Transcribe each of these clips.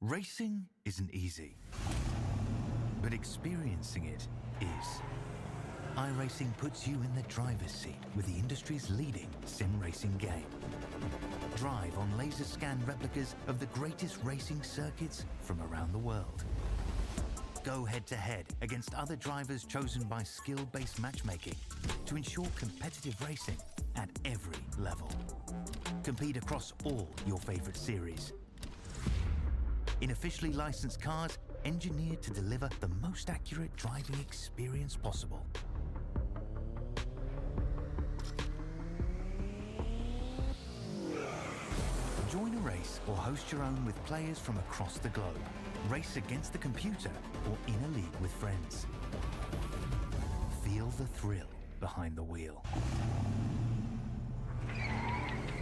Racing isn't easy, but experiencing it is. iRacing puts you in the driver's seat with the industry's leading sim racing game. Drive on laser scan replicas of the greatest racing circuits from around the world. Go head-to-head against other drivers chosen by skill-based matchmaking to ensure competitive racing at every level. Compete across all your favorite series. In officially licensed cars, engineered to deliver the most accurate driving experience possible. Join a race or host your own with players from across the globe. Race against the computer or in a league with friends. Feel the thrill behind the wheel.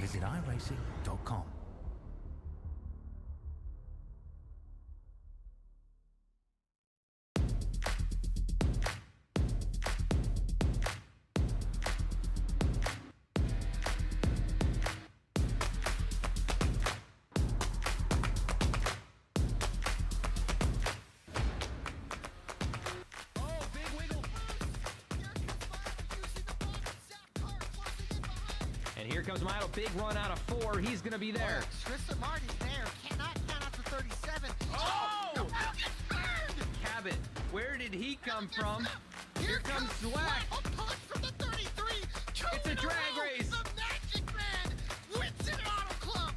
Visit iRacing.com. Here comes Milo, big run out of 4. He's going to be there. Tristan Martin's there. Cannot count out to 37. Oh! No, gets burned! Cabot, where did he come from? Here comes Zwack. A punch from the 33. It's a drag race. The Magic Man wins it Auto Club.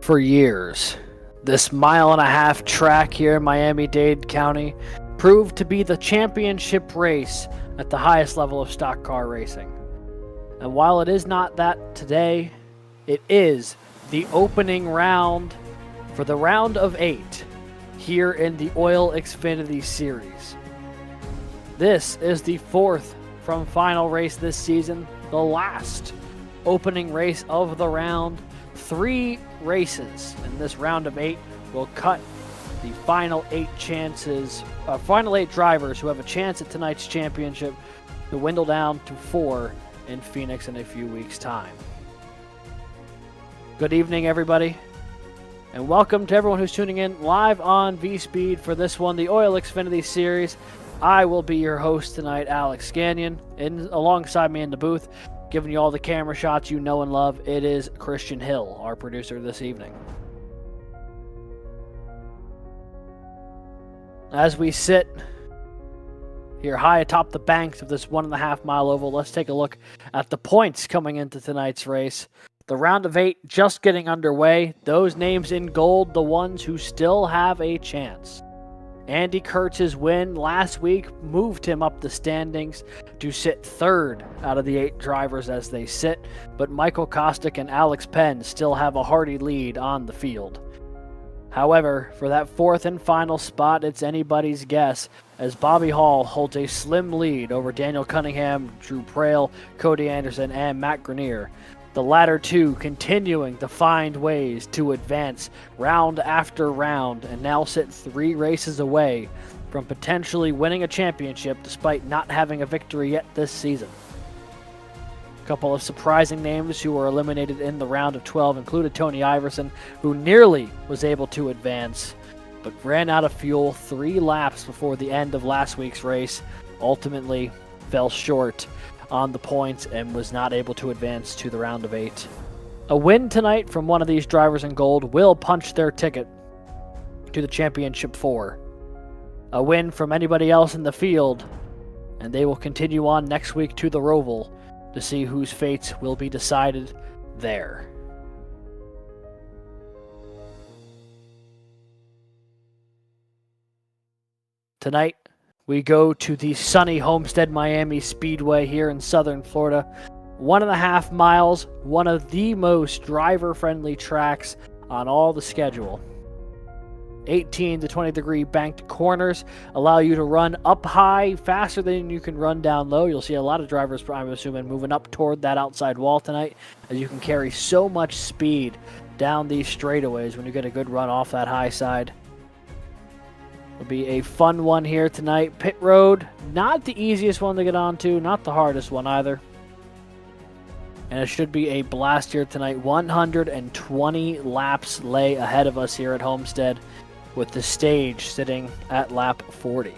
For years, this mile-and-a-half track here in Miami-Dade County proved to be the championship race at the highest level of stock car racing. And while it is not that today, it is the opening round for the round of 8 here in the OiL Xfinity Series. This is the 4th from final race this season, the last opening race of the round. 3 races in this round of 8 will cut the final 8 drivers who have a chance at tonight's championship to dwindle down to 4 in Phoenix in a few weeks' time. Good evening, everybody, and welcome to everyone who's tuning in live on Vspeed for this one, the OiL Xfinity Series. I will be your host tonight, Alex Scannion, and alongside me in the booth, giving you all the camera shots you know and love, it is Christian Hill, our producer this evening. As we sit here high atop the banks of this 1.5 mile oval, let's take a look at the points coming into tonight's race. The round of 8 just getting underway. Those names in gold, the ones who still have a chance. Andy Kurtz's win last week moved him up the standings to sit 3rd out of the 8 drivers as they sit, but Michael Kostick and Alex Penn still have a hearty lead on the field. However, for that 4th and final spot, it's anybody's guess, as Bobby Hall holds a slim lead over Daniel Cunningham, Drew Prail, Cody Anderson, and Matt Grenier. The latter two continuing to find ways to advance round after round and now sit 3 races away from potentially winning a championship despite not having a victory yet this season. A couple of surprising names who were eliminated in the round of 12 included Tony Iverson, who nearly was able to advance, but ran out of fuel 3 laps before the end of last week's race, ultimately fell short on the points and was not able to advance to the round of 8. A win tonight from one of these drivers in gold will punch their ticket to the championship 4. A win from anybody else in the field, and they will continue on next week to the Roval to see whose fates will be decided there. Tonight, we go to the sunny Homestead Miami Speedway here in southern Florida, 1.5 miles, one of the most driver-friendly tracks on all the schedule. 18 to 20 degree banked corners allow you to run up high faster than you can run down low. You'll see a lot of drivers, I'm assuming, moving up toward that outside wall tonight, as you can carry so much speed down these straightaways when you get a good run off that high side. It'll be a fun one here tonight. Pit road, not the easiest one to get onto, not the hardest one either. And it should be a blast here tonight. 120 laps lay ahead of us here at Homestead, with the stage sitting at lap 40.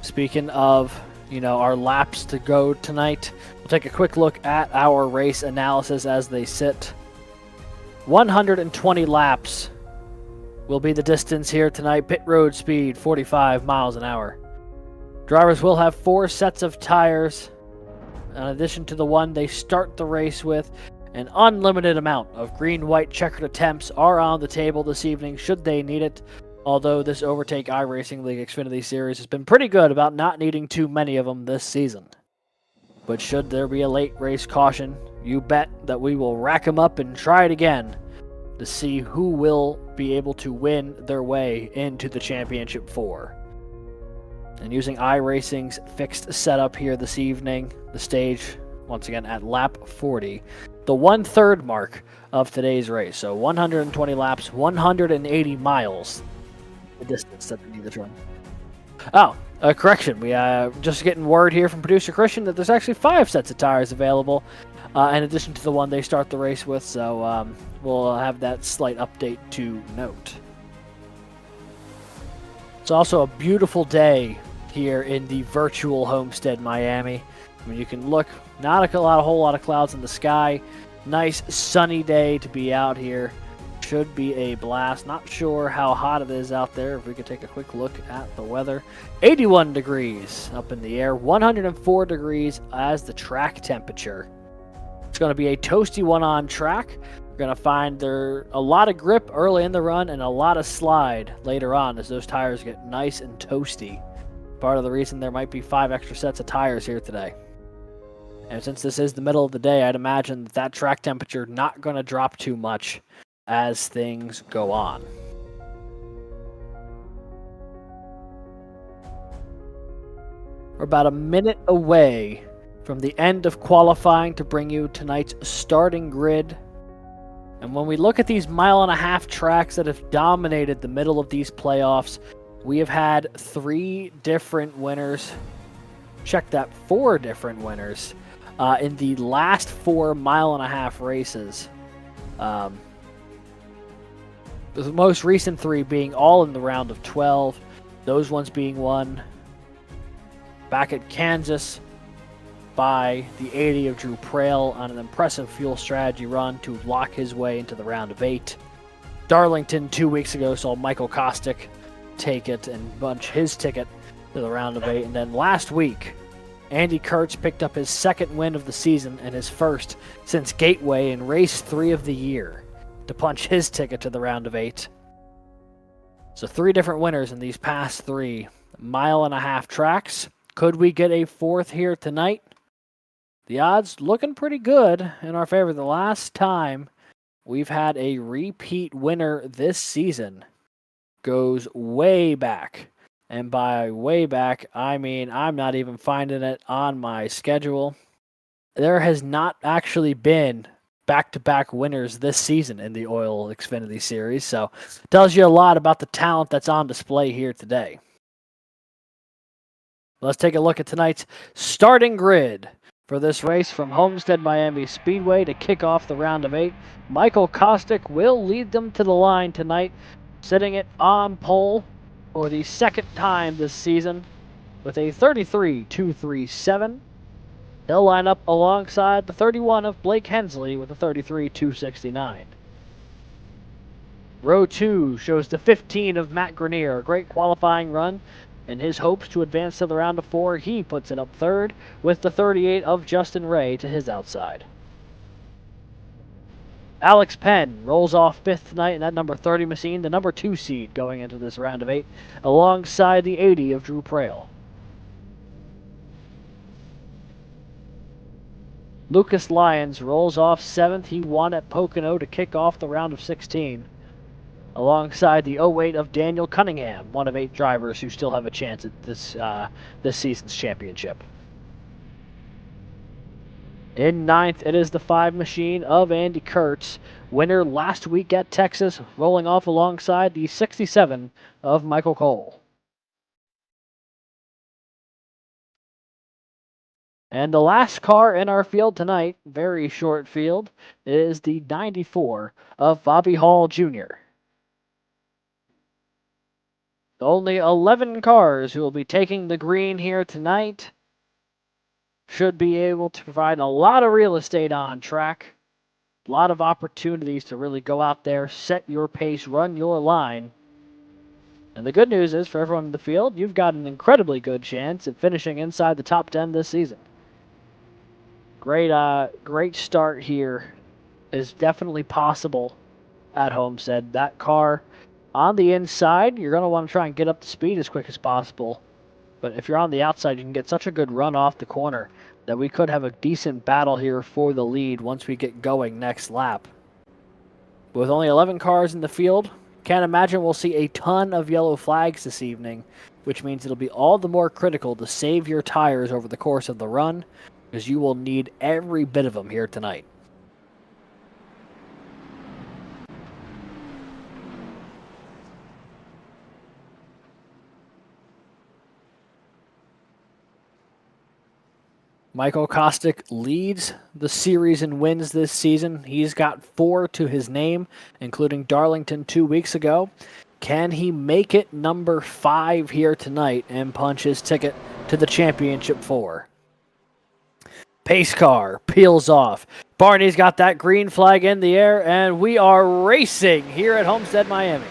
Speaking of, our laps to go tonight, we'll take a quick look at our race analysis as they sit. 120 laps will be the distance here tonight. Pit road speed, 45 miles an hour. Drivers will have 4 sets of tires, in addition to the one they start the race with. An unlimited amount of green-white checkered attempts are on the table this evening should they need it, although this Overtake iRacing League Xfinity Series has been pretty good about not needing too many of them this season. But should there be a late race caution, you bet that we will rack them up and try it again to see who will be able to win their way into the Championship 4. And using iRacing's fixed setup here this evening, the stage, once again, at lap 40, the 1/3 mark of today's race. So 120 laps, 180 miles, the distance that we need to run. Oh, a correction. We just getting word here from producer Christian that there's actually 5 sets of tires available, in addition to the one they start the race with. So we'll have that slight update to note. It's also a beautiful day here in the virtual Homestead Miami. I mean, you can look, not a whole lot of clouds in the sky. Nice sunny day to be out here. Should be a blast. Not sure how hot it is out there. If we could take a quick look at the weather. 81 degrees up in the air. 104 degrees as the track temperature. It's going to be a toasty one on track. We're going to find there a lot of grip early in the run and a lot of slide later on as those tires get nice and toasty. Part of the reason there might be 5 extra sets of tires here today. And since this is the middle of the day, I'd imagine that track temperature not going to drop too much as things go on. We're about a minute away from the end of qualifying to bring you tonight's starting grid. And when we look at these 1.5-mile tracks that have dominated the middle of these playoffs, we have had 3 different winners. Check that, 4 different winners in the last 4.5-mile races. The most recent 3 being all in the round of 12. Those ones being won back at Kansas by the 80 of Drew Prail on an impressive fuel strategy run to lock his way into the round of 8. Darlington 2 weeks ago saw Michael Kostick take it and bunch his ticket to the round of 8. And then last week, Andy Kurtz picked up his 2nd win of the season and his 1st since Gateway in race 3 of the year to punch his ticket to the round of 8. So 3 different winners in these past 3.5-mile tracks. Could we get a 4th here tonight? The odds looking pretty good in our favor. The last time we've had a repeat winner this season goes way back. And by way back, I mean I'm not even finding it on my schedule. There has not actually been back-to-back winners this season in the OiL Xfinity Series, so it tells you a lot about the talent that's on display here today. Let's take a look at tonight's starting grid for this race from Homestead Miami Speedway to kick off the round of 8. Michael Kostick will lead them to the line tonight, sitting it on pole for the 2nd time this season with a 33.237. He'll line up alongside the 31 of Blake Hensley with a 33.269. Row 2 shows the 15 of Matt Grenier, a great qualifying run. In his hopes to advance to the round of 4, he puts it up 3rd with the 38 of Justin Ray to his outside. Alex Penn rolls off 5th tonight in that number 30 machine, the number 2 seed going into this round of 8, alongside the 80 of Drew Prail. Lucas Lyons rolls off 7th. He won at Pocono to kick off the round of 16, alongside the 08 of Daniel Cunningham, one of 8 drivers who still have a chance at this season's championship. In 9th, it is the 5 machine of Andy Kurtz, winner last week at Texas, rolling off alongside the 67 of Michael Cole. And the last car in our field tonight, very short field, is the 94 of Bobby Hall Jr. Only 11 cars who will be taking the green here tonight. Should be able to provide a lot of real estate on track. A lot of opportunities to really go out there, set your pace, run your line. And the good news is, for everyone in the field, you've got an incredibly good chance at finishing inside the top 10 this season. Great start here is definitely possible at Homestead. That car on the inside, you're going to want to try and get up to speed as quick as possible. But if you're on the outside, you can get such a good run off the corner that we could have a decent battle here for the lead once we get going next lap. But with only 11 cars in the field, can't imagine we'll see a ton of yellow flags this evening, which means it'll be all the more critical to save your tires over the course of the run, because you will need every bit of them here tonight. Michael Kostick leads the series in wins this season. He's got 4 to his name, including Darlington 2 weeks ago. Can he make it number 5 here tonight and punch his ticket to the championship 4? Pace car peels off. Barney's got that green flag in the air, and we are racing here at Homestead, Miami.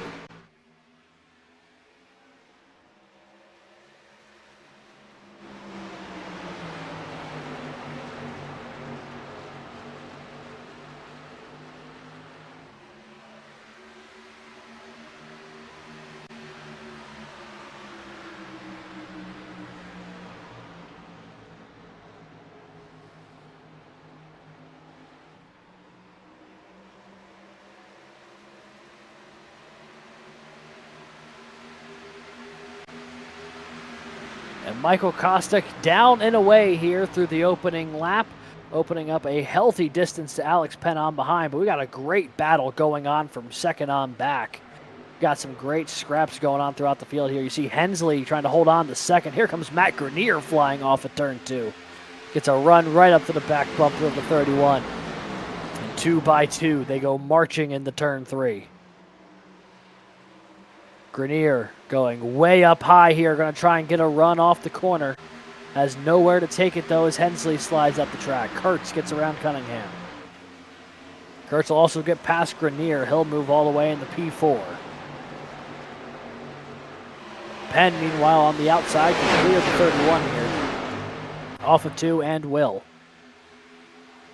And Michael Kostick down and away here through the opening lap, opening up a healthy distance to Alex Penn on behind. But we got a great battle going on from second on back. Got some great scraps going on throughout the field here. You see Hensley trying to hold on to second. Here comes Matt Grenier flying off at turn 2. Gets a run right up to the back bumper of the 31. And 2 by 2, they go marching into turn 3. Grenier going way up high here, going to try and get a run off the corner. Has nowhere to take it, though, as Hensley slides up the track. Kurtz gets around Cunningham. Kurtz will also get past Grenier. He'll move all the way in the P4. Penn, meanwhile, on the outside, can clear the 31 here. Off of 2 and will.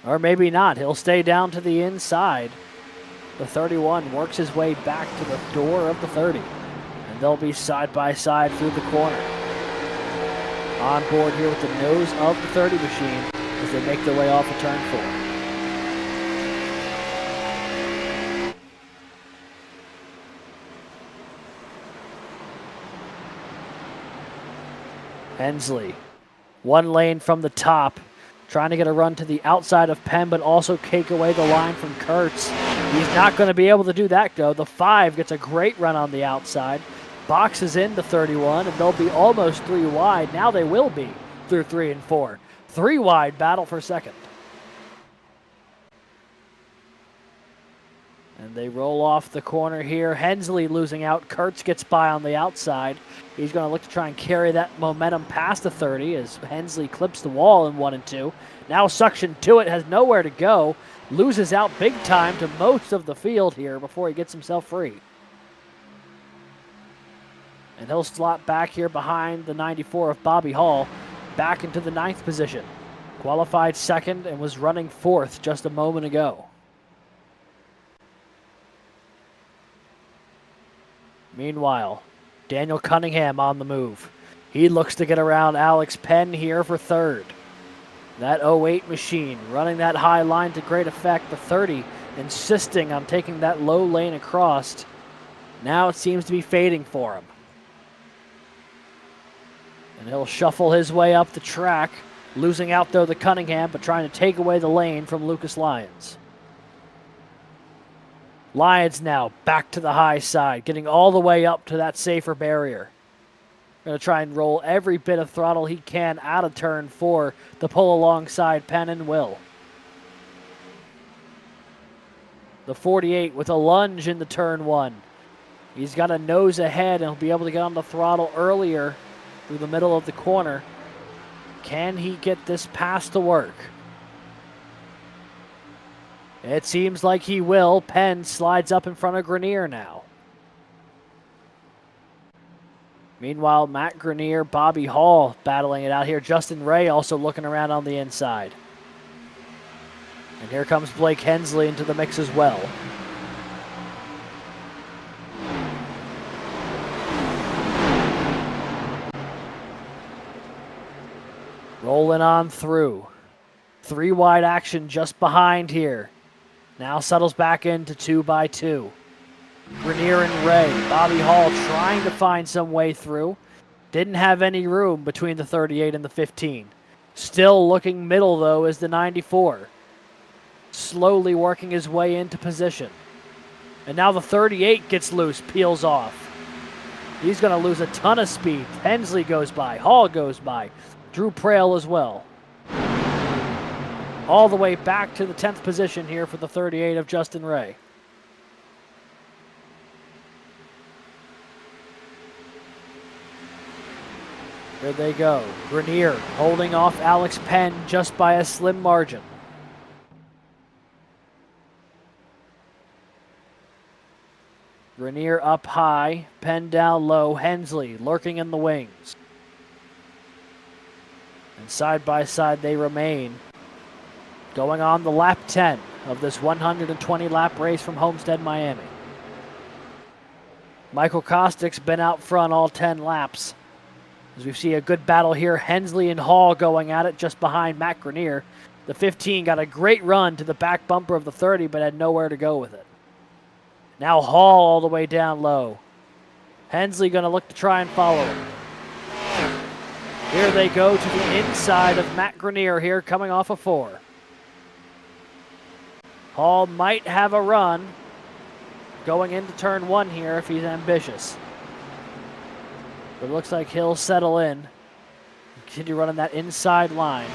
Or maybe not. He'll stay down to the inside. The 31 works his way back to the door of the 30. And they'll be side by side through the corner. On board here with the nose of the 30 machine as they make their way off of turn 4. Hensley, one lane from the top, trying to get a run to the outside of Penn, but also take away the line from Kurtz. He's not going to be able to do that, though. The 5 gets a great run on the outside, boxes in the 31, and they'll be almost 3 wide. Now they will be through 3 and 4. 3 wide battle for second. And they roll off the corner here. Hensley losing out. Kurtz gets by on the outside. He's going to look to try and carry that momentum past the 30 as Hensley clips the wall in 1 and 2. Now suction to it, has nowhere to go. Loses out big time to most of the field here before he gets himself free. And he'll slot back here behind the 94 of Bobby Hall, back into the 9th position. Qualified second and was running 4th just a moment ago. Meanwhile, Daniel Cunningham on the move. He looks to get around Alex Penn here for 3rd. That 08 machine running that high line to great effect. The 30 insisting on taking that low lane across. Now it seems to be fading for him. And he'll shuffle his way up the track, losing out though to Cunningham, but trying to take away the lane from Lucas Lyons. Lyons now back to the high side, getting all the way up to that safer barrier. Going to try and roll every bit of throttle he can out of turn 4 to pull alongside Penn and Will. The 48 with a lunge into turn 1. He's got a nose ahead and he'll be able to get on the throttle earlier through the middle of the corner. Can he get this pass to work? It seems like he will. Penn slides up in front of Grenier now. Meanwhile, Matt Grenier, Bobby Hall battling it out here. Justin Ray also looking around on the inside. And here comes Blake Hensley into the mix as well. Rolling on through. 3 wide action just behind here. Now settles back into 2x2. Grenier and Ray. Bobby Hall trying to find some way through. Didn't have any room between the 38 and the 15. Still looking middle, though, is the 94. Slowly working his way into position. And now the 38 gets loose, peels off. He's going to lose a ton of speed. Hensley goes by. Hall goes by. Drew Prail as well. All the way back to the 10th position here for the 38 of Justin Ray. Here they go. Grenier holding off Alex Penn just by a slim margin. Grenier up high, Penn down low, Hensley lurking in the wings. And side by side they remain. Going on the lap 10 of this 120 lap race from Homestead, Miami. Michael Kostick's been out front all 10 laps. As we see a good battle here, Hensley and Hall going at it just behind Matt Grenier. The 15 got a great run to the back bumper of the 30, but had nowhere to go with it. Now Hall all the way down low. Hensley going to look to try and follow him. Here they go to the inside of Matt Grenier here, coming off a 4. Hall might have a run going into turn 1 here if he's ambitious. But it looks like he'll settle in. Continue running that inside line.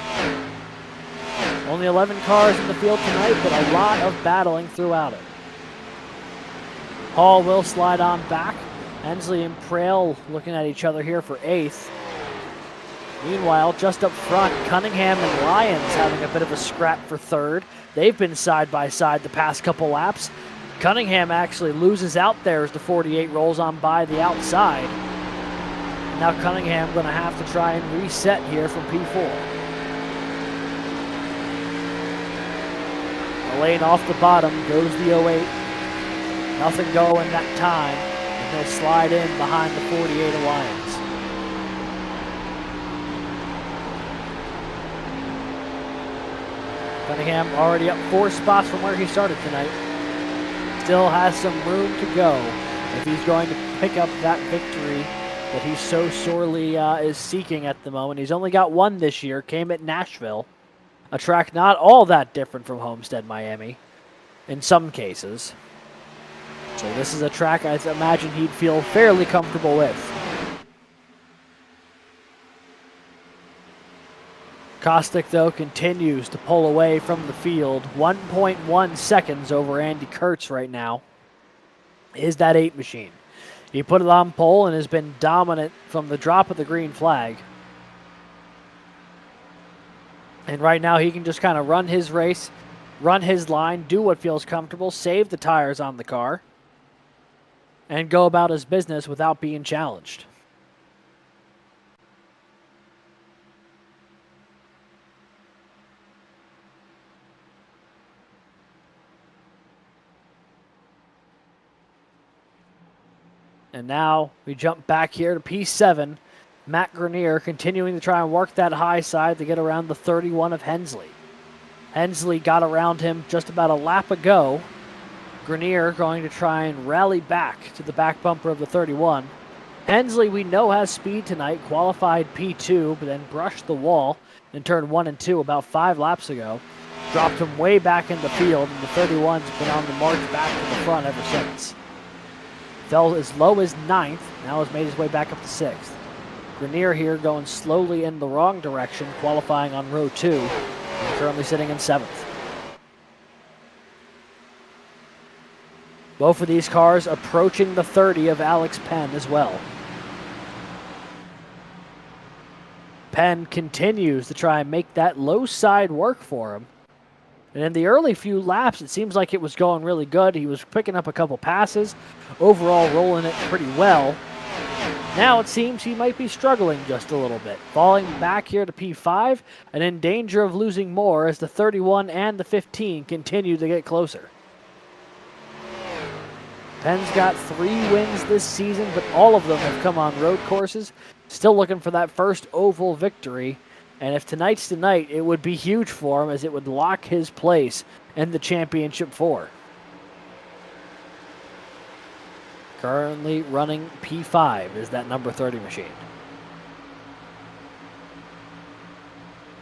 Only 11 cars in the field tonight, but a lot of battling throughout it. Hall will slide on back. Hensley and Prail looking at each other here for 8th. Meanwhile, just up front, Cunningham and Lyons having a bit of a scrap for 3rd. They've been side by side the past couple laps. Cunningham actually loses out there as the 48 rolls on by the outside. Now Cunningham going to have to try and reset here from P4. The lane off the bottom goes the 08. Nothing going that time. And he'll slide in behind the 48 Alliance. Cunningham already up 4 spots from where he started tonight. Still has some room to go if he's going to pick up that victory that he so sorely is seeking at the moment. He's only got 1 this year, came at Nashville, a track not all that different from Homestead, Miami, in some cases. So this is a track I imagine he'd feel fairly comfortable with. Kostick, though, continues to pull away from the field. 1.1 seconds over Andy Kurtz right now is that 8 machine. He put it on pole and has been dominant from the drop of the green flag. And right now he can just kind of run his race, run his line, do what feels comfortable, save the tires on the car, and go about his business without being challenged. And now we jump back here to P7 Matt Grenier continuing to try and work that high side to get around the 31 of Hensley. Hensley got around him just about a lap ago. Grenier going to try and rally back to the back bumper of the 31. Hensley, we know, has speed tonight, qualified P2, but then brushed the wall in turn 1 and 2 about 5 laps ago. Dropped him way back in the field, and the 31's been on the march back to the front ever since. Fell as low as 9th, now has made his way back up to 6th. Grenier here going slowly in the wrong direction, qualifying on row 2, and currently sitting in 7th. Both of these cars approaching the 30 of Alex Penn as well. Penn continues to try and make that low side work for him. And in the early few laps, it seems like it was going really good. He was picking up a couple passes, overall rolling it pretty well. Now it seems he might be struggling just a little bit, falling back here to P5 and in danger of losing more as the 31 and the 15 continue to get closer. Penn's got 3 wins this season, but all of them have come on road courses. Still looking for that first oval victory. And if tonight's tonight, it would be huge for him as it would lock his place in the championship 4. Currently running P5 is that number 30 machine.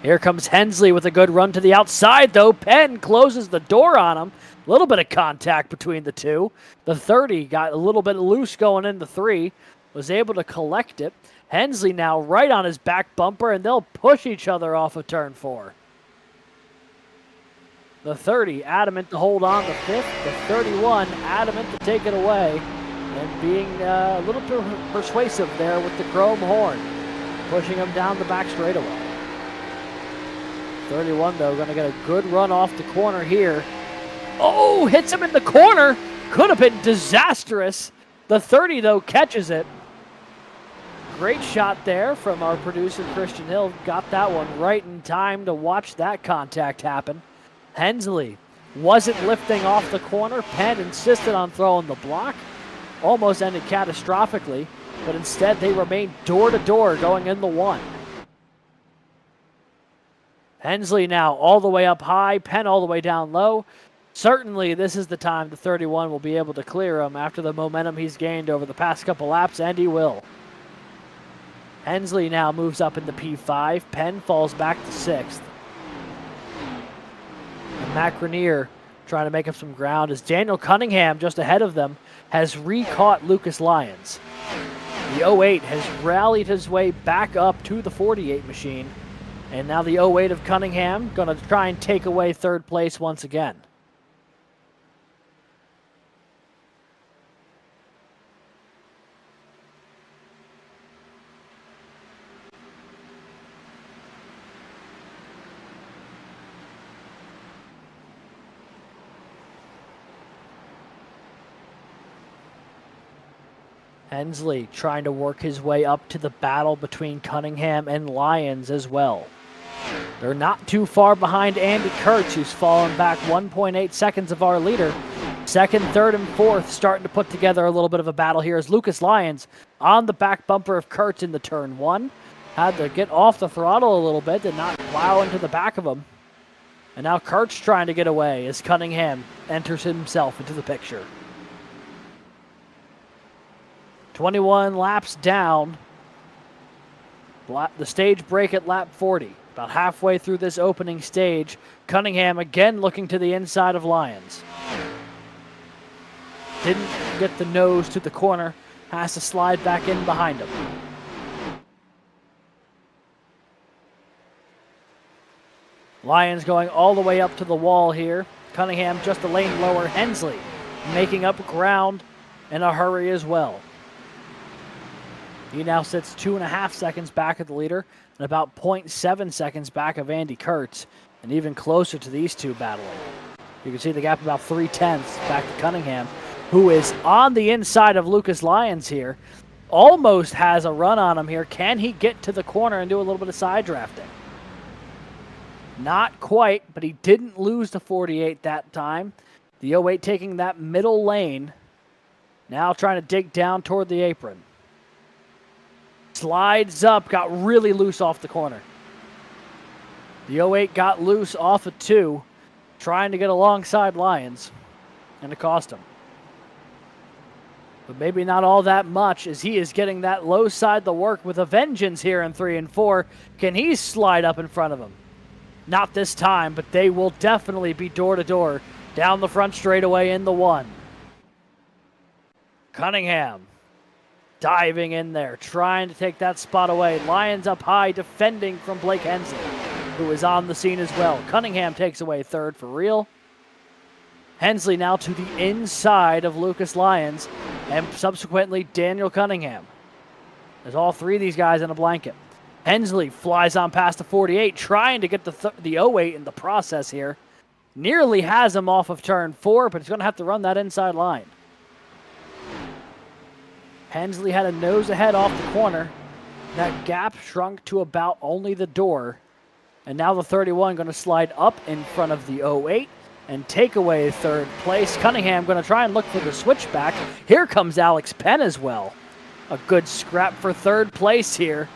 Here comes Hensley with a good run to the outside, though. Penn closes the door on him. A little bit of contact between the two. The 30 got a little bit loose going into 3, was able to collect it. Hensley now right on his back bumper, and they'll push each other off of turn 4. The 30 adamant to hold on to 5th. The 31 adamant to take it away. And being a little bit persuasive there with the chrome horn. Pushing him down the back straightaway. 31, though, going to get a good run off the corner here. Oh, hits him in the corner. Could have been disastrous. The 30, though, catches it. Great shot there from our producer, Christian Hill. Got that one right in time to watch that contact happen. Hensley wasn't lifting off the corner. Penn insisted on throwing the block. Almost ended catastrophically, but instead they remained door to door going in the 1. Hensley now all the way up high, Penn all the way down low. Certainly this is the time the 31 will be able to clear him after the momentum he's gained over the past couple laps, and he will. Hensley now moves up into P5. Penn falls back to 6th. And Matt Grenier trying to make up some ground as Daniel Cunningham, just ahead of them, has re-caught Lucas Lyons. The 08 has rallied his way back up to the 48 machine. And now the 08 of Cunningham going to try and take away 3rd place once again. Hensley trying to work his way up to the battle between Cunningham and Lyons as well. They're not too far behind Andy Kurtz, who's fallen back 1.8 seconds of our leader. 2nd, 3rd, and 4th starting to put together a little bit of a battle here as Lucas Lyons on the back bumper of Kurtz in the turn 1. Had to get off the throttle a little bit, did not plow into the back of him. And now Kurtz trying to get away as Cunningham enters himself into the picture. 21 laps down. The stage break at lap 40. About halfway through this opening stage, Cunningham again looking to the inside of Lyons. Didn't get the nose to the corner. Has to slide back in behind him. Lyons going all the way up to the wall here. Cunningham just a lane lower. Hensley making up ground in a hurry as well. He now sits 2.5 seconds back of the leader and about 0.7 seconds back of Andy Kurtz, and even closer to these two battling. You can see the gap about 0.3 back to Cunningham, who is on the inside of Lucas Lyons here. Almost has a run on him here. Can he get to the corner and do a little bit of side drafting? Not quite, but he didn't lose the 48 that time. The 08 taking that middle lane, now trying to dig down toward the apron. Slides up, got really loose off the corner. The 08 got loose off of 2, trying to get alongside Lyons, and it cost him. But maybe not all that much, as he is getting that low side to work with a vengeance here in 3 and 4. Can he slide up in front of him? Not this time, but they will definitely be door-to-door down the front straightaway in the 1. Cunningham diving in there, trying to take that spot away. Lyons up high, defending from Blake Hensley, who is on the scene as well. Cunningham takes away 3rd for real. Hensley now to the inside of Lucas Lyons, and subsequently Daniel Cunningham. There's all 3 of these guys in a blanket. Hensley flies on past the 48, trying to get the 08 in the process here. Nearly has him off of turn 4, but he's going to have to run that inside line. Hensley had a nose ahead off the corner. That gap shrunk to about only the door. And now the 31 going to slide up in front of the 08 and take away 3rd place. Cunningham going to try and look for the switchback. Here comes Alex Penn as well. A good scrap for 3rd place here.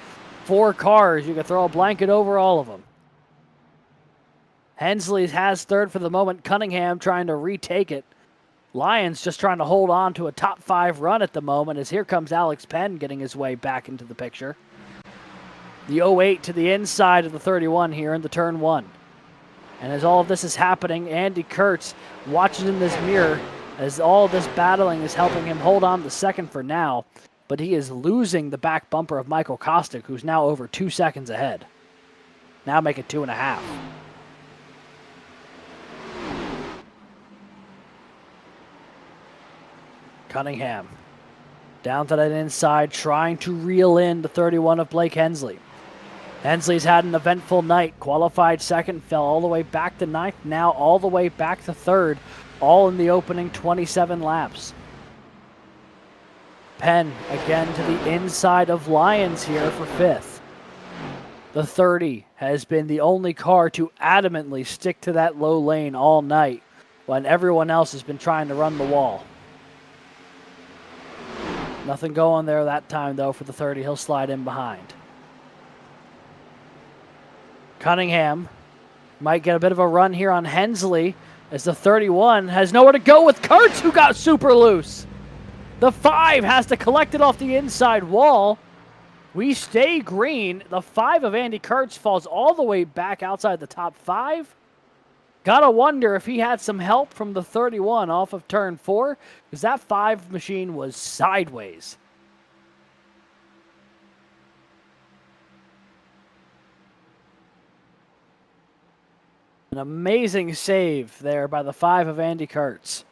4 cars. You can throw a blanket over all of them. Hensley has 3rd for the moment. Cunningham trying to retake it. Lyons just trying to hold on to a top 5 run at the moment, as here comes Alex Penn getting his way back into the picture. The 08 to the inside of the 31 here in the turn 1. And as all of this is happening, Andy Kurtz watches in this mirror as all of this battling is helping him hold on to 2nd for now, but he is losing the back bumper of Michael Kostick, who's now over 2 seconds ahead. Now make it 2.5. Cunningham down to that inside, trying to reel in the 31 of Blake Hensley. Hensley's had an eventful night. Qualified 2nd, fell all the way back to 9th, now all the way back to 3rd, all in the opening 27 laps. Penn again to the inside of Lyons here for 5th. The 30 has been the only car to adamantly stick to that low lane all night, when everyone else has been trying to run the wall. Nothing going there that time, though, for the 30. He'll slide in behind. Cunningham might get a bit of a run here on Hensley, as the 31 has nowhere to go with Kurtz, who got super loose. The 5 has to collect it off the inside wall. We stay green. The 5 of Andy Kurtz falls all the way back outside the top 5. Gotta wonder if he had some help from the 31 off of turn 4, because that 5 machine was sideways. An amazing save there by the 5 of Andy Kurtz.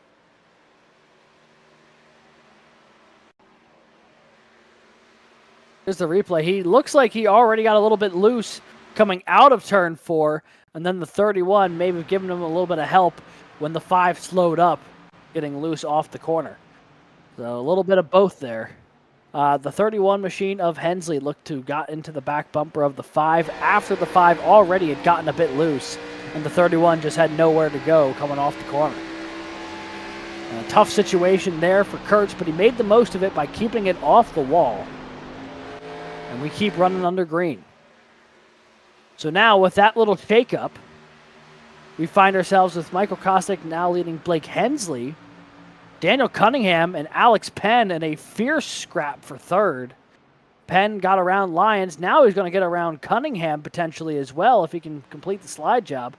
Here's the replay. He looks like he already got a little bit loose coming out of turn 4, and then the 31 maybe giving him a little bit of help when the 5 slowed up, getting loose off the corner. So a little bit of both there. The 31 machine of Hensley looked to got into the back bumper of the 5 after the 5 already had gotten a bit loose, and the 31 just had nowhere to go coming off the corner. A tough situation there for Kurtz, but he made the most of it by keeping it off the wall. And we keep running under green. So now with that little shakeup, we find ourselves with Michael Kostick now leading Blake Hensley, Daniel Cunningham and Alex Penn in a fierce scrap for 3rd. Penn got around Lyons. Now he's going to get around Cunningham potentially as well if he can complete the slide job.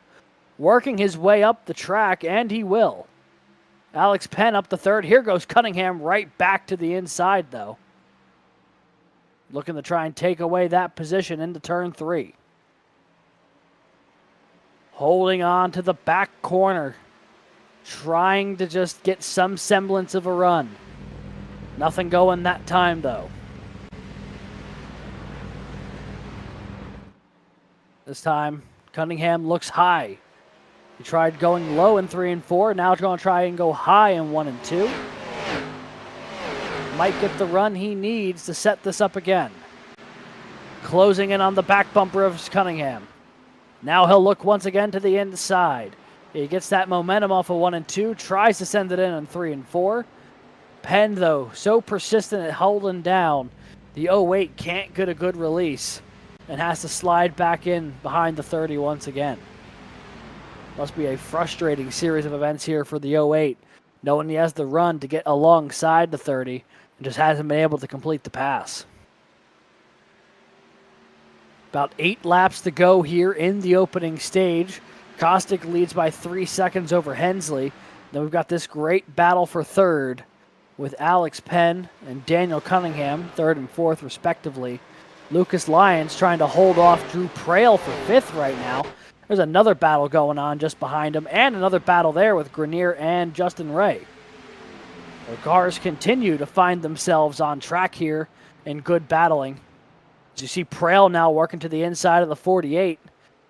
Working his way up the track, and he will. Alex Penn up the 3rd. Here goes Cunningham right back to the inside, though. Looking to try and take away that position into turn 3. Holding on to the back corner. Trying to just get some semblance of a run. Nothing going that time, though. This time, Cunningham looks high. He tried going low in 3 and 4. Now he's going to try and go high in 1 and 2. Might get the run he needs to set this up again. Closing in on the back bumper of Cunningham. Now he'll look once again to the inside. He gets that momentum off of 1 and 2. Tries to send it in on 3 and 4. Penn, though, so persistent at holding down. The 08 can't get a good release and has to slide back in behind the 30 once again. Must be a frustrating series of events here for the 08, knowing he has the run to get alongside the 30 and just hasn't been able to complete the pass. About 8 laps to go here in the opening stage. Kostick leads by 3 seconds over Hensley. Then we've got this great battle for third with Alex Penn and Daniel Cunningham, third and fourth respectively. Lucas Lyons trying to hold off Drew Prail for fifth right now. There's another battle going on just behind him, and another battle there with Grenier and Justin Ray. The cars continue to find themselves on track here in good battling. As you see Prail now working to the inside of the 48.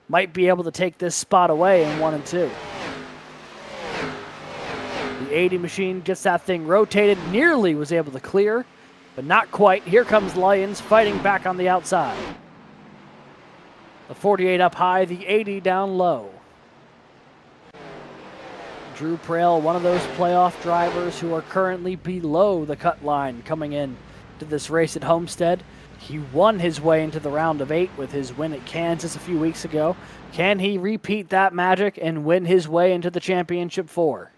Might be able to take this spot away in 1 and 2. The 80 machine gets that thing rotated, nearly was able to clear, but not quite. Here comes Lyons fighting back on the outside. The 48 up high, the 80 down low. Drew Prail, one of those playoff drivers who are currently below the cut line coming in to this race at Homestead. He won his way into the round of 8 with his win at Kansas a few weeks ago. Can he repeat that magic and win his way into the championship 4?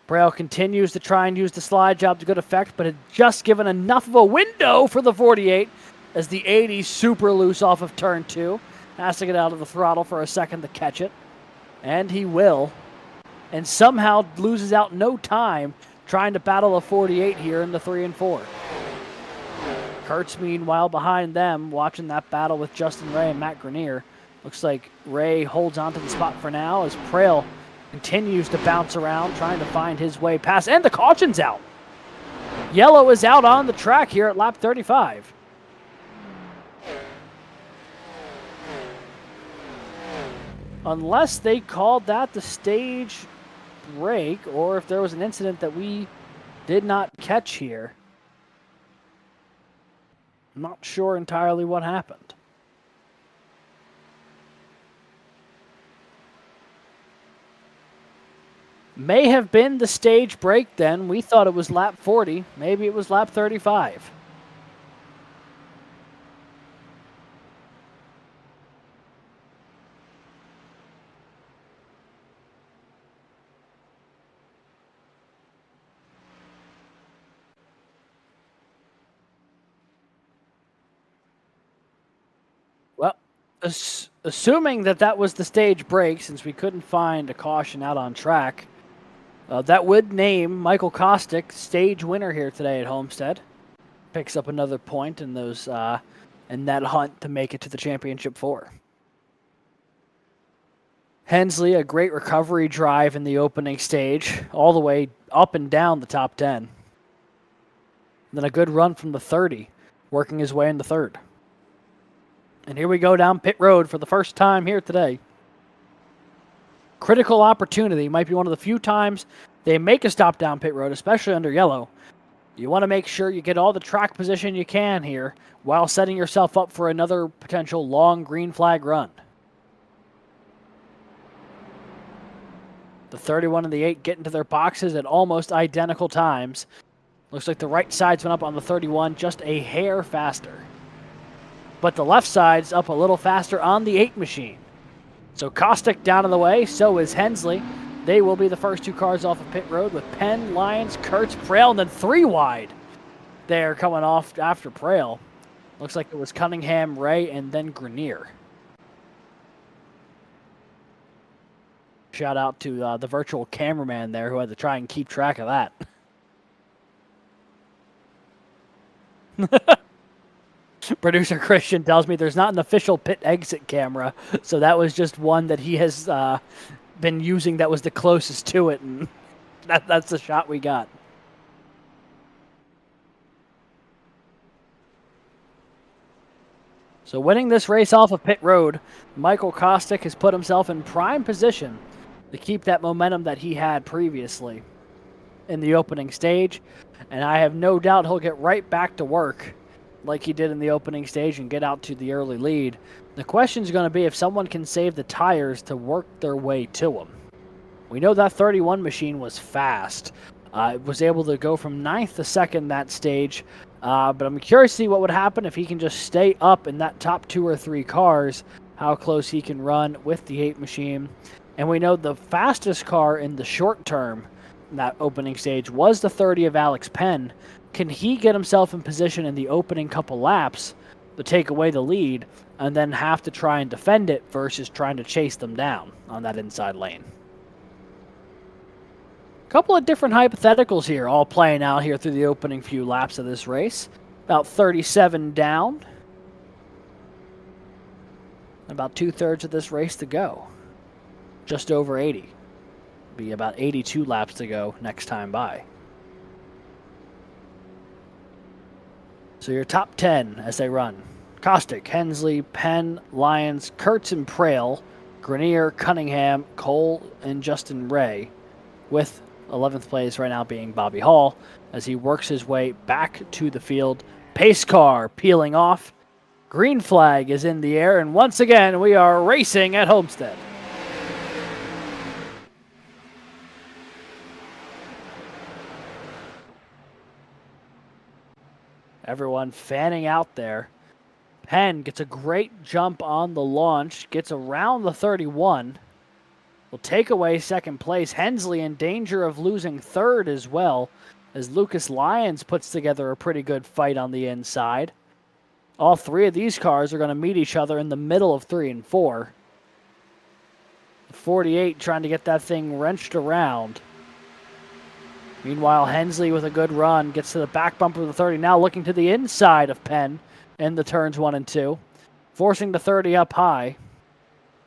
Prail continues to try and use the slide job to good effect, but had just given enough of a window for the 48 as the 80 super loose off of turn 2. Has to get out of the throttle for a second to catch it. And he will. And somehow loses out no time trying to battle a 48 here in the 3 and 4. Kurtz, meanwhile, behind them, watching that battle with Justin Ray and Matt Grenier. Looks like Ray holds on to the spot for now as Prail continues to bounce around, trying to find his way past. And the caution's out. Yellow is out on the track here at lap 35. Unless they called that the stage break, or if there was an incident that we did not catch here. I'm not sure entirely what happened. May have been the stage break then. We thought it was lap 40. Maybe it was lap 35. Well, assuming that was the stage break, since we couldn't find a caution out on track, that would name Michael Kostick stage winner here today at Homestead. Picks up another point in those in that hunt to make it to the championship 4. Hensley, a great recovery drive in the opening stage, all the way up and down the top 10. And then a good run from the 30, working his way in the 3rd. And here we go down pit road for the first time here today. Critical opportunity. Might be one of the few times they make a stop down pit road, especially under yellow. You want to make sure you get all the track position you can here while setting yourself up for another potential long green flag run. The 31 and the 8 get into their boxes at almost identical times. Looks like the right side's went up on the 31 just a hair faster. But the left side's up a little faster on the 8 machine. So Kostick down in the way, so is Hensley. They will be the first 2 cars off of pit road with Penn, Lyons, Kurtz, Prail, and then 3 wide. They're coming off after Prail. Looks like it was Cunningham, Ray, and then Grenier. Shout out to the virtual cameraman there who had to try and keep track of that. Producer Christian tells me there's not an official pit exit camera, so that was just one that he has been using that was the closest to it, and that's the shot we got. So winning this race off of pit road, Michael Kostick has put himself in prime position to keep that momentum that he had previously in the opening stage, and I have no doubt he'll get right back to work like he did in the opening stage and get out to the early lead. The question is going to be if someone can save the tires to work their way to him. We know that 31 machine was fast. Was able to go from 9th to 2nd that stage. But I'm curious to see what would happen if he can just stay up in that top 2 or 3 cars, how close he can run with the 8 machine. And we know the fastest car in the short term in that opening stage was the 30 of Alex Penn. Can he get himself in position in the opening couple laps to take away the lead and then have to try and defend it versus trying to chase them down on that inside lane? Couple of different hypotheticals here, all playing out here through the opening few laps of this race. About 37 down. About 2/3 of this race to go. Just over 80. Be about 82 laps to go next time by. So your top 10 as they run. Kostick, Hensley, Penn, Lyons, Kurtz and Prail, Grenier, Cunningham, Cole, and Justin Ray, with 11th place right now being Bobby Hall as he works his way back to the field. Pace car peeling off. Green flag is in the air, and once again we are racing at Homestead. Everyone fanning out there. Penn gets a great jump on the launch, gets around the 31. Will take away second place. Hensley in danger of losing third as well, as Lucas Lyons puts together a pretty good fight on the inside. All 3 of these cars are going to meet each other in the middle of 3 and 4. 48 trying to get that thing wrenched around. Meanwhile, Hensley with a good run gets to the back bumper of the 30. Now looking to the inside of Penn in the turns 1 and 2, forcing the 30 up high.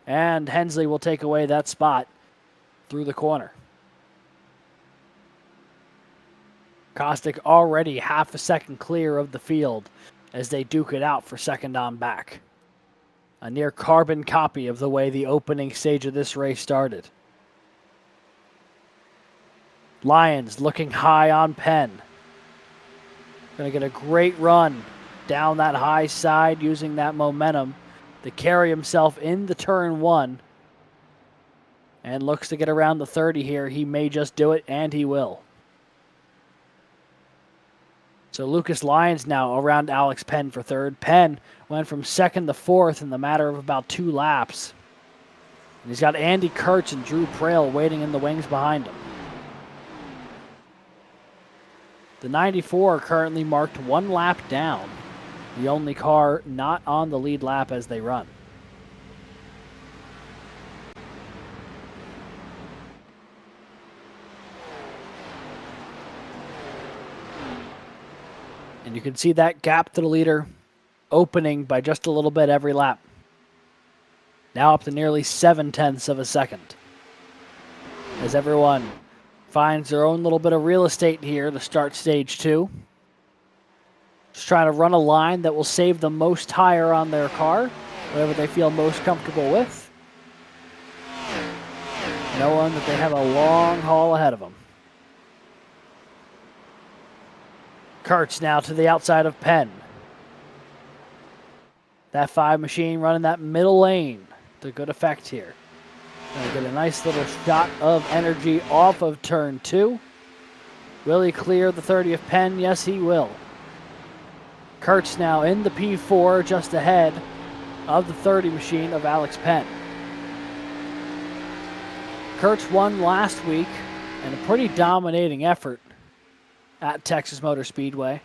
And Hensley will take away that spot through the corner. Kostick already half a second clear of the field as they duke it out for second on back. A near carbon copy of the way the opening stage of this race started. Lyons looking high on Penn. Going to get a great run down that high side using that momentum to carry himself in the turn 1. And looks to get around the 30 here. He may just do it, and he will. So Lucas Lyons now around Alex Penn for third. Penn went from 2nd to 4th in the matter of about 2 laps. And he's got Andy Kurtz and Drew Prail waiting in the wings behind him. The 94 currently marked 1 lap down. The only car not on the lead lap as they run. And you can see that gap to the leader opening by just a little bit every lap. Now up to nearly 0.7 of a second. As everyone finds their own little bit of real estate here to start stage 2. Just trying to run a line that will save the most tire on their car, whatever they feel most comfortable with, knowing that they have a long haul ahead of them. Kurtz now to the outside of Penn. That 5 machine running that middle lane to good effect here. Gonna get a nice little shot of energy off of turn 2. Will he clear the 30 of Penn? Yes, he will. Kurtz now in the P4 just ahead of the 30 machine of Alex Penn. Kurtz won last week in a pretty dominating effort at Texas Motor Speedway.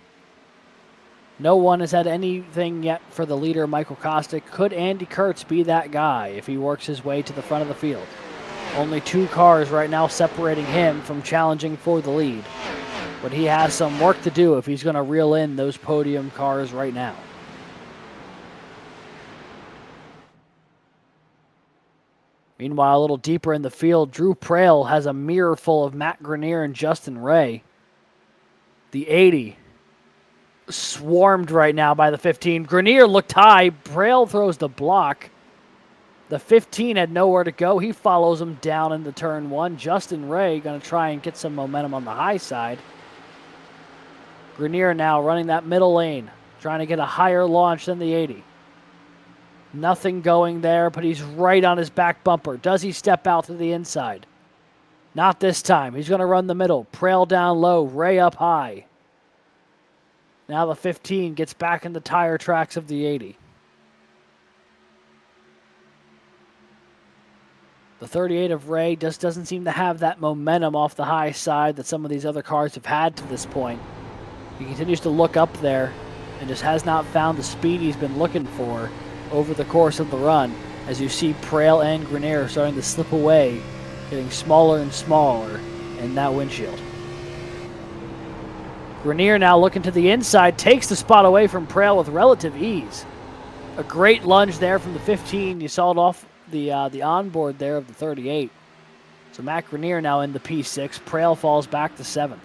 No one has had anything yet for the leader, Michael Kostick. Could Andy Kurtz be that guy if he works his way to the front of the field? Only 2 cars right now separating him from challenging for the lead. But he has some work to do if he's going to reel in those podium cars right now. Meanwhile, a little deeper in the field, Drew Prail has a mirror full of Matt Grenier and Justin Ray. The 80 swarmed right now by the 15. Grenier looked high. Prail throws the block. The 15 had nowhere to go. He follows him down into turn 1. Justin Ray going to try and get some momentum on the high side. Grenier now running that middle lane, trying to get a higher launch than the 80. Nothing going there, but he's right on his back bumper. Does he step out to the inside? Not this time. He's going to run the middle. Prail down low. Ray up high. Now the 15 gets back in the tire tracks of the 80. The 38 of Ray just doesn't seem to have that momentum off the high side that some of these other cars have had to this point. He continues to look up there and just has not found the speed he's been looking for over the course of the run, as you see Prail and Grenier starting to slip away, getting smaller and smaller in that windshield. Grenier now looking to the inside, takes the spot away from Prail with relative ease. A great lunge there from the 15. You saw it off the onboard there of the 38. So Matt Grenier now in the P6. Prail falls back to 7th.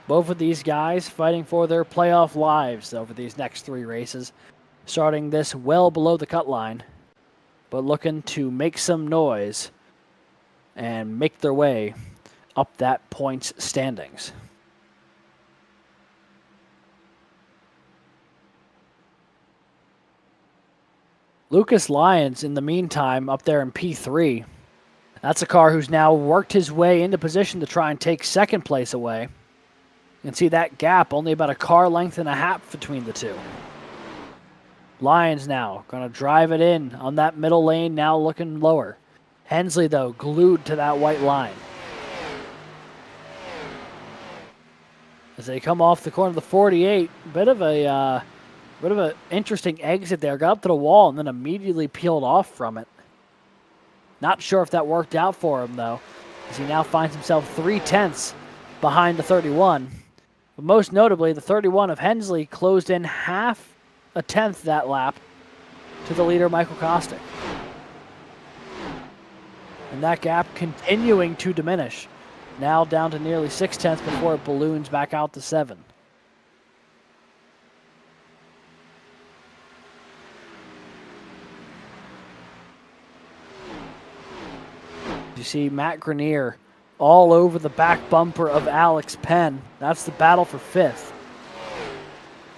Both of these guys fighting for their playoff lives over these next 3 races, starting this well below the cut line, but looking to make some noise and make their way up that points standings. Lucas Lyons, in the meantime, up there in P3. That's a car who's now worked his way into position to try and take second place away. You can see that gap, only about a car length and a half between the two. Lyons now going to drive it in on that middle lane, now looking lower. Hensley, though, glued to that white line. As they come off the corner of the 48, bit of an interesting exit there. Got up to the wall and then immediately peeled off from it. Not sure if that worked out for him, though, as he now finds himself 3/10 behind the 31. But most notably, the 31 of Hensley closed in half a tenth that lap to the leader, Michael Kostick. And that gap continuing to diminish. Now down to nearly 6/10 before it balloons back out to 7. You see Matt Grenier all over the back bumper of Alex Penn. That's the battle for 5th.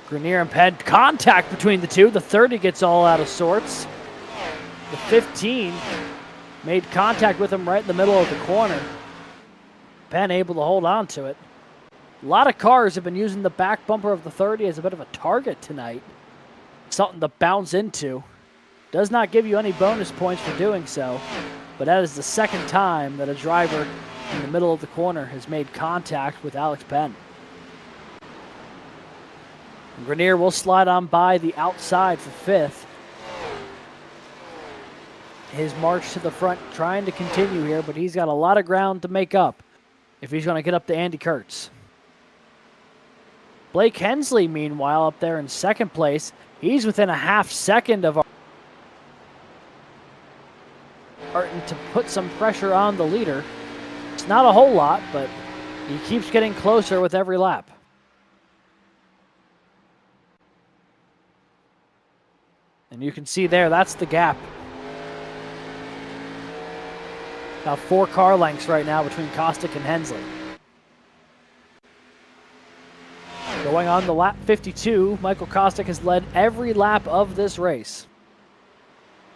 Grenier and Penn, contact between the two. The 30 gets all out of sorts. The 15 made contact with him right in the middle of the corner. Penn able to hold on to it. A lot of cars have been using the back bumper of the 30 as a bit of a target tonight. Something to bounce into. Does not give you any bonus points for doing so, but that is the second time that a driver in the middle of the corner has made contact with Alex Penn. And Grenier will slide on by the outside for 5th. His march to the front trying to continue here, but he's got a lot of ground to make up if he's going to get up to Andy Kurtz. Blake Hensley, meanwhile, up there in 2nd place. He's within a half second of starting to put some pressure on the leader. It's not a whole lot, but he keeps getting closer with every lap. And you can see there, that's the gap. About 4 car lengths right now between Kostick and Hensley. Going on to lap 52, Michael Kostick has led every lap of this race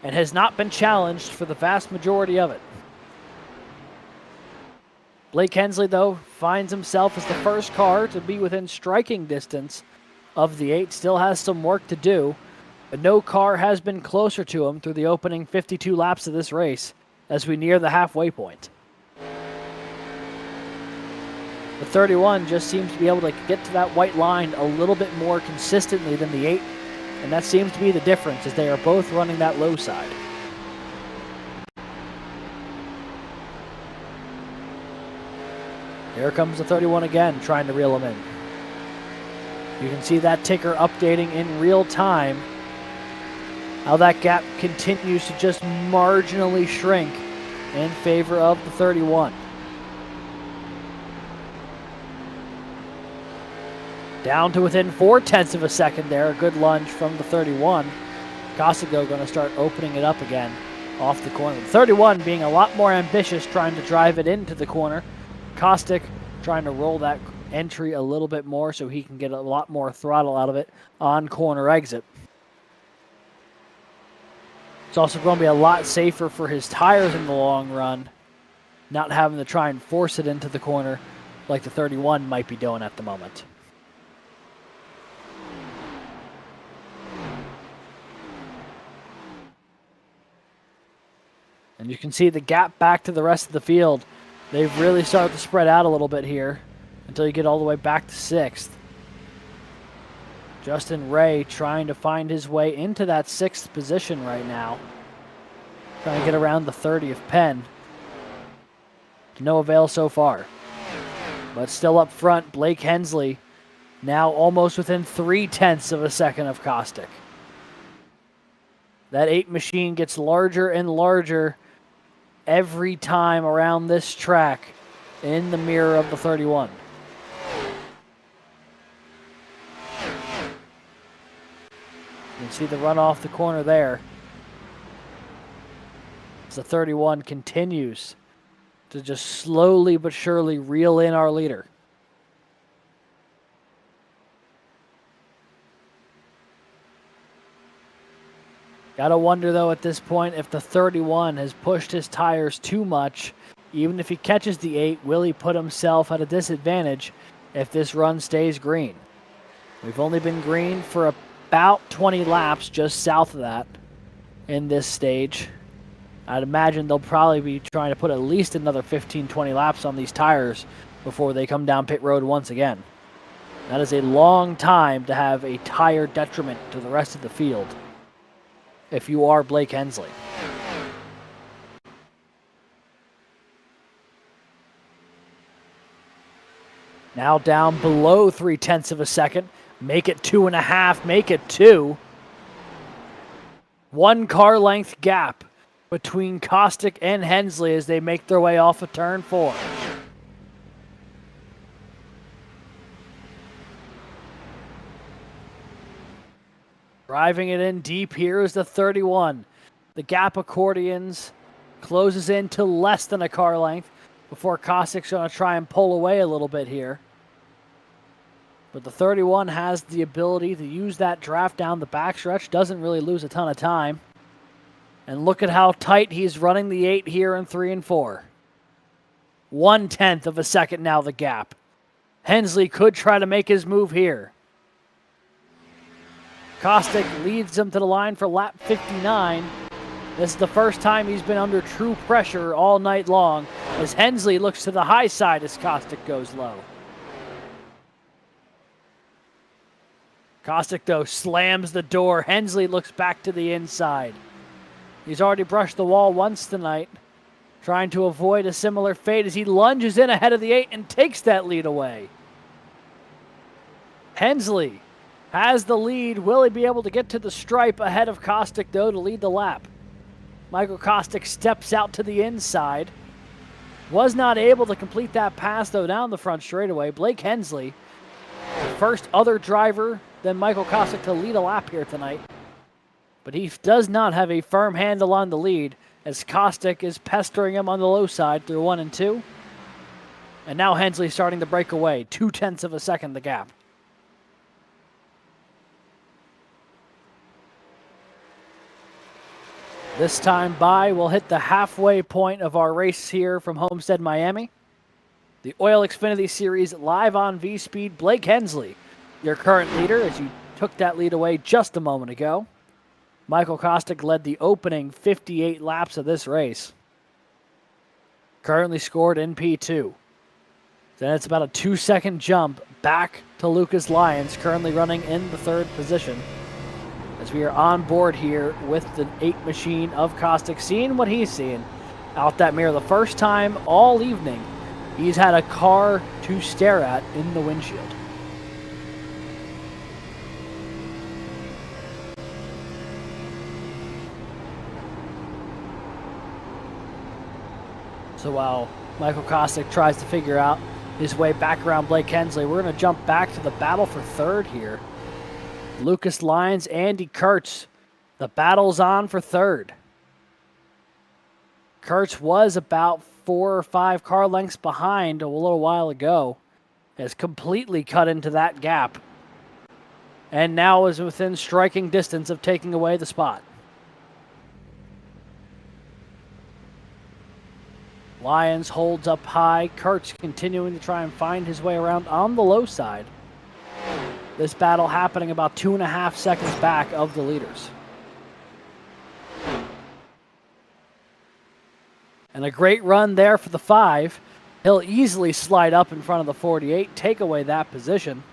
and has not been challenged for the vast majority of it. Blake Hensley, though, finds himself as the first car to be within striking distance of the 8. Still has some work to do, but no car has been closer to him through the opening 52 laps of this race as we near the halfway point. The 31 just seems to be able to get to that white line a little bit more consistently than the 8, and that seems to be the difference as they are both running that low side. Here comes the 31 again, trying to reel him in. You can see that ticker updating in real time, how that gap continues to just marginally shrink in favor of the 31. Down to within 4/10 of a second there. A good lunge from the 31. Kostick going to start opening it up again off the corner. The 31 being a lot more ambitious, trying to drive it into the corner. Kostick trying to roll that entry a little bit more so he can get a lot more throttle out of it on corner exit. It's also going to be a lot safer for his tires in the long run not having to try and force it into the corner like the 31 might be doing at the moment. And you can see the gap back to the rest of the field. They've really started to spread out a little bit here until you get all the way back to 6th. Justin Ray trying to find his way into that 6th position right now. Trying to get around the 30th Penn. To no avail so far. But still up front, Blake Hensley now almost within 0.3 of a second of Kostic. That 8 machine gets larger and larger every time around this track in the mirror of the 31. You can see the run off the corner there. As the 31 continues to just slowly but surely reel in our leader. Gotta wonder, though, at this point, if the 31 has pushed his tires too much. Even if he catches the 8, will he put himself at a disadvantage if this run stays green? We've only been green for about 20 laps just south of that in this stage. I'd imagine they'll probably be trying to put at least another 15, 20 laps on these tires before they come down pit road once again. That is a long time to have a tire detriment to the rest of the field if you are Blake Hensley. Now down below 0.3 of a second. Make it 2.5, make it 2. 1 car length gap between Kostic and Hensley as they make their way off of turn 4. Driving it in deep here is the 31. The gap accordions closes in to less than a car length before Kostic's going to try and pull away a little bit here. But the 31 has the ability to use that draft down the backstretch, doesn't really lose a ton of time. And look at how tight he's running the 8 here in 3 and 4. 1/10 of a second now the gap. Hensley could try to make his move here. Kostic leads him to the line for lap 59. This is the first time he's been under true pressure all night long as Hensley looks to the high side as Kostic goes low. Kostic, though, slams the door. Hensley looks back to the inside. He's already brushed the wall once tonight, trying to avoid a similar fate as he lunges in ahead of the 8 and takes that lead away. Hensley has the lead. Will he be able to get to the stripe ahead of Kostic, though, to lead the lap? Michael Kostic steps out to the inside. Was not able to complete that pass, though, down the front straightaway. Blake Hensley, the first other driver than Michael Kostic to lead a lap here tonight. But he does not have a firm handle on the lead as Kostic is pestering him on the low side through 1 and 2. And now Hensley starting to break away. 0.2 of a second the gap. This time by, we'll hit the halfway point of our race here from Homestead, Miami. The OiL Xfinity Series live on Vspeed. Blake Hensley, your current leader, as you took that lead away just a moment ago. Michael Kostic led the opening 58 laps of this race. Currently scored in P2. Then it's about a 2-second jump back to Lucas Lyons, currently running in the 3rd position. As we are on board here with the 8 machine of Kostic, seeing what he's seeing out that mirror. The first time all evening he's had a car to stare at in the windshield. So while Michael Kostic tries to figure out his way back around Blake Hensley, we're going to jump back to the battle for 3rd here. Lucas Lyons, Andy Kurtz. The battle's on for 3rd. Kurtz was about 4 or 5 car lengths behind a little while ago. Has completely cut into that gap. And now is within striking distance of taking away the spot. Lyons holds up high. Kurtz continuing to try and find his way around on the low side. This battle happening about 2.5 seconds back of the leaders. And a great run there for the 5. He'll easily slide up in front of the 48, take away that position.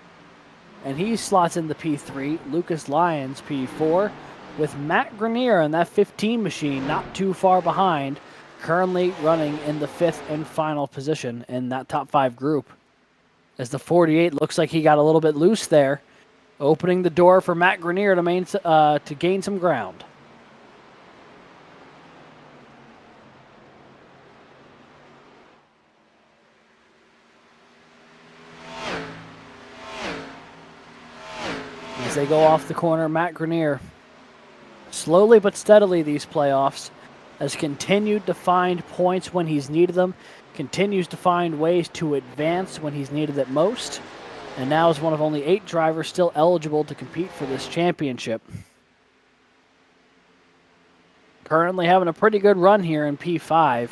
And he slots in the P3, Lucas Lyons P4, with Matt Grenier in that 15 machine not too far behind, currently running in the 5th and final position in that top 5 group. As the 48 looks like he got a little bit loose there, opening the door for Matt Grenier to gain some ground. As they go off the corner, Matt Grenier, slowly but steadily these playoffs, has continued to find points when he's needed them, continues to find ways to advance when he's needed it most, and now is one of only 8 drivers still eligible to compete for this championship. Currently having a pretty good run here in P5,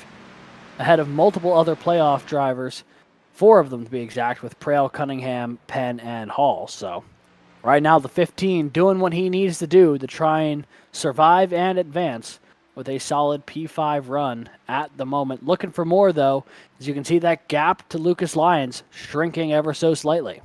ahead of multiple other playoff drivers, 4 of them to be exact, with Prail, Cunningham, Penn, and Hall. So right now the 15 doing what he needs to do to try and survive and advance with a solid P5 run at the moment. Looking for more, though, as you can see that gap to Lucas Lyons shrinking ever so slightly.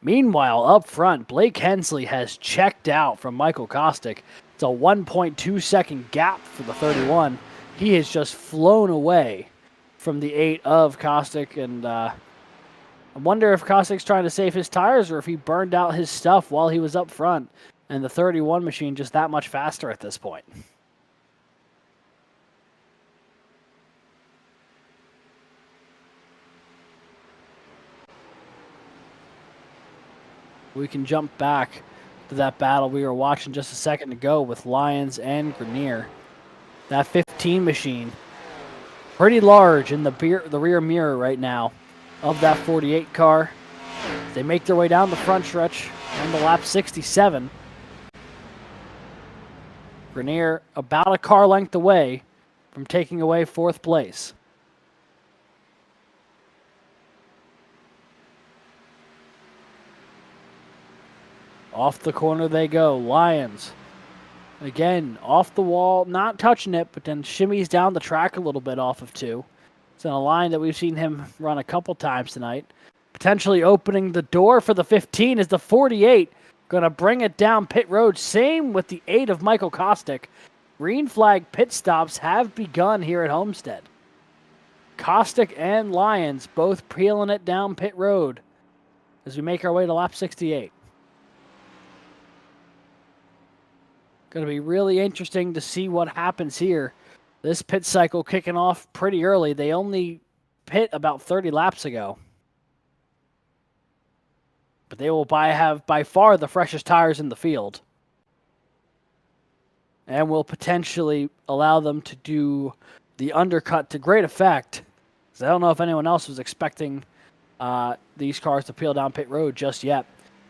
Meanwhile, up front, Blake Hensley has checked out from Michael Kostick. It's a 1.2 second gap for the 31. He has just flown away from the 8 of Kostick, and I wonder if Kostick's trying to save his tires or if he burned out his stuff while he was up front. And the 31 machine just that much faster at this point. We can jump back to that battle we were watching just a second ago with Lyons and Grenier. That 15 machine, pretty large in the rear mirror right now of that 48 car. They make their way down the front stretch on the lap 67. Grenier about a car length away from taking away 4th place. Off the corner they go. Lyons, again, off the wall, not touching it, but then shimmies down the track a little bit off of 2. It's in a line that we've seen him run a couple times tonight. Potentially opening the door for the 15 is the 48. Going to bring it down pit road. Same with the 8 of Michael Kostick. Green flag pit stops have begun here at Homestead. Kostick and Lyons both peeling it down pit road as we make our way to lap 68. Going to be really interesting to see what happens here. This pit cycle kicking off pretty early. They only pit about 30 laps ago. But they will have by far the freshest tires in the field. And will potentially allow them to do the undercut to great effect. I don't know if anyone else was expecting these cars to peel down pit road just yet.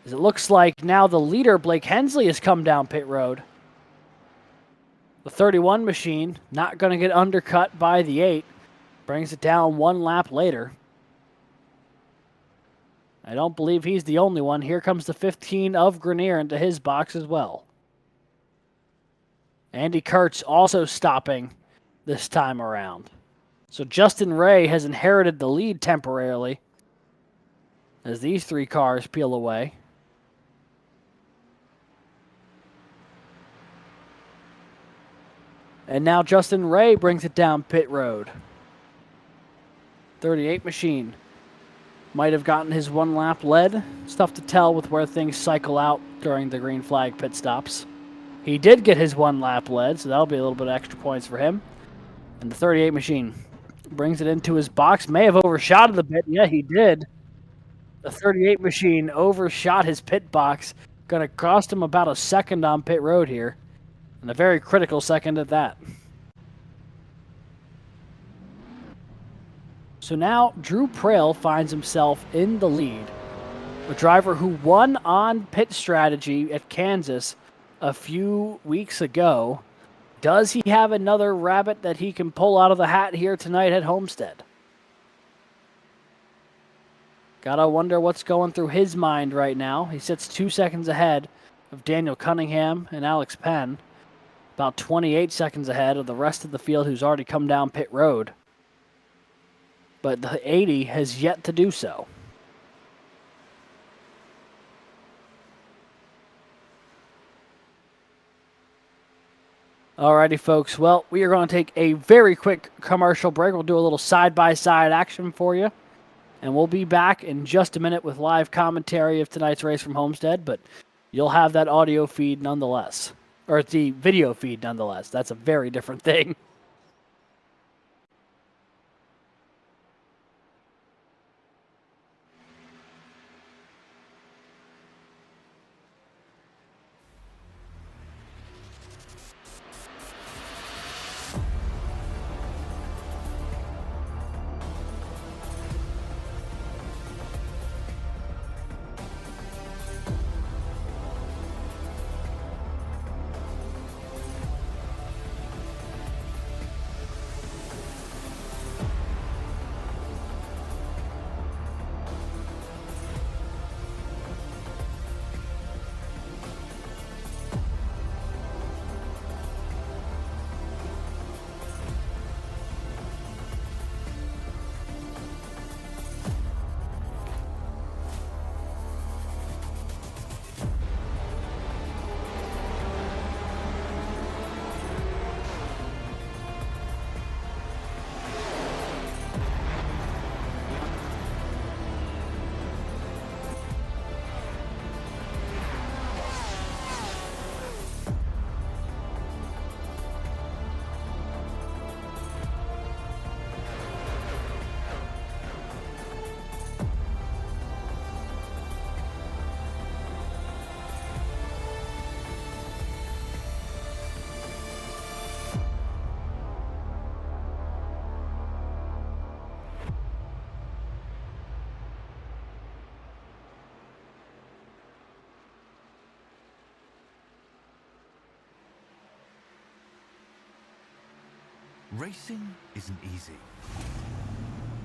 As it looks like now the leader, Blake Hensley, has come down pit road. The 31 machine not going to get undercut by the 8. Brings it down 1 lap later. I don't believe he's the only one. Here comes the 15 of Grenier into his box as well. Andy Kurtz also stopping this time around. So Justin Ray has inherited the lead temporarily as these 3 cars peel away. And now Justin Ray brings it down pit road. 38 machine might have gotten his 1 lap lead. It's tough to tell with where things cycle out during the green flag pit stops. He did get his 1 lap lead, so that'll be a little bit of extra points for him. And the 38 machine brings it into his box. May have overshot it a bit. Yeah, he did. The 38 machine overshot his pit box. Going to cost him about a second on pit road here. And a very critical second at that. So now Drew Prail finds himself in the lead. A driver who won on pit strategy at Kansas a few weeks ago Does he have another rabbit that he can pull out of the hat here tonight at Homestead? Gotta wonder what's going through his mind right now. He sits 2 seconds ahead of Daniel Cunningham and Alex Penn. About 28 seconds ahead of the rest of the field who's already come down pit road. But the 80 has yet to do so. Alrighty, folks. Well, we are going to take a very quick commercial break. We'll do a little side-by-side action for you. And we'll be back in just a minute with live commentary of tonight's race from Homestead. But you'll have that audio feed nonetheless. Or the video feed nonetheless. That's a very different thing. Racing isn't easy,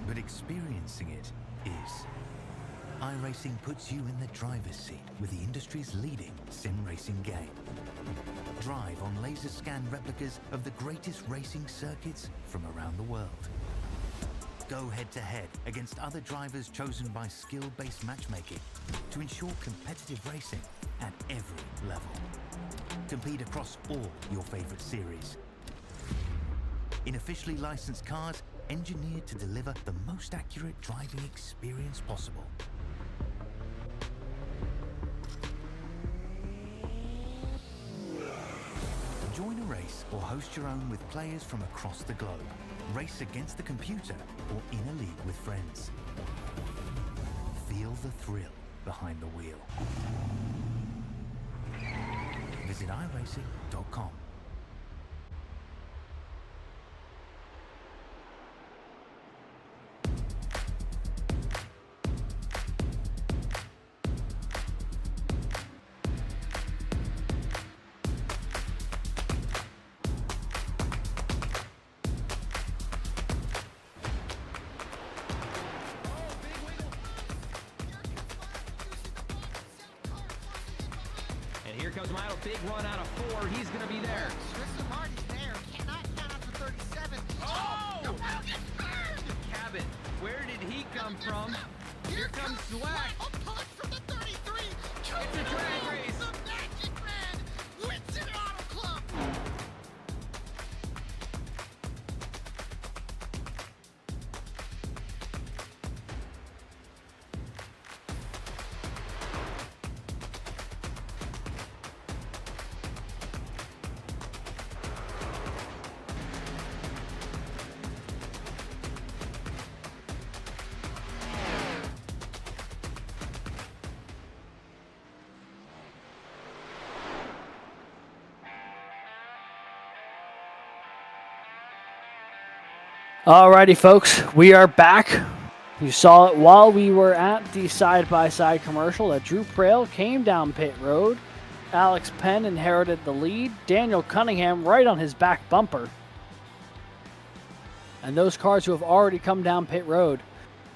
but experiencing it is. iRacing puts you in the driver's seat with the industry's leading sim racing game. Drive on laser scan replicas of the greatest racing circuits from around the world. Go head-to-head against other drivers chosen by skill-based matchmaking to ensure competitive racing at every level. Compete across all your favorite series. In officially licensed cars, engineered to deliver the most accurate driving experience possible. Join a race or host your own with players from across the globe. Race against the computer or in a league with friends. Feel the thrill behind the wheel. Visit iRacing.com. Here comes Milo, big run out of 4. He's going to be there. Tristan Martin's there. Cannot count up to 37. Oh! The world gets burned! Cabot, where did he come from? Here comes Slack. A punch from the 33. It's a drag race. The Magic Man wins it Auto Club. Alrighty, folks, we are back. You saw it while we were at the side-by-side commercial that Drew Prail came down pit road Alex Penn inherited the lead. Daniel Cunningham right on his back bumper. And those cars who have already come down pit road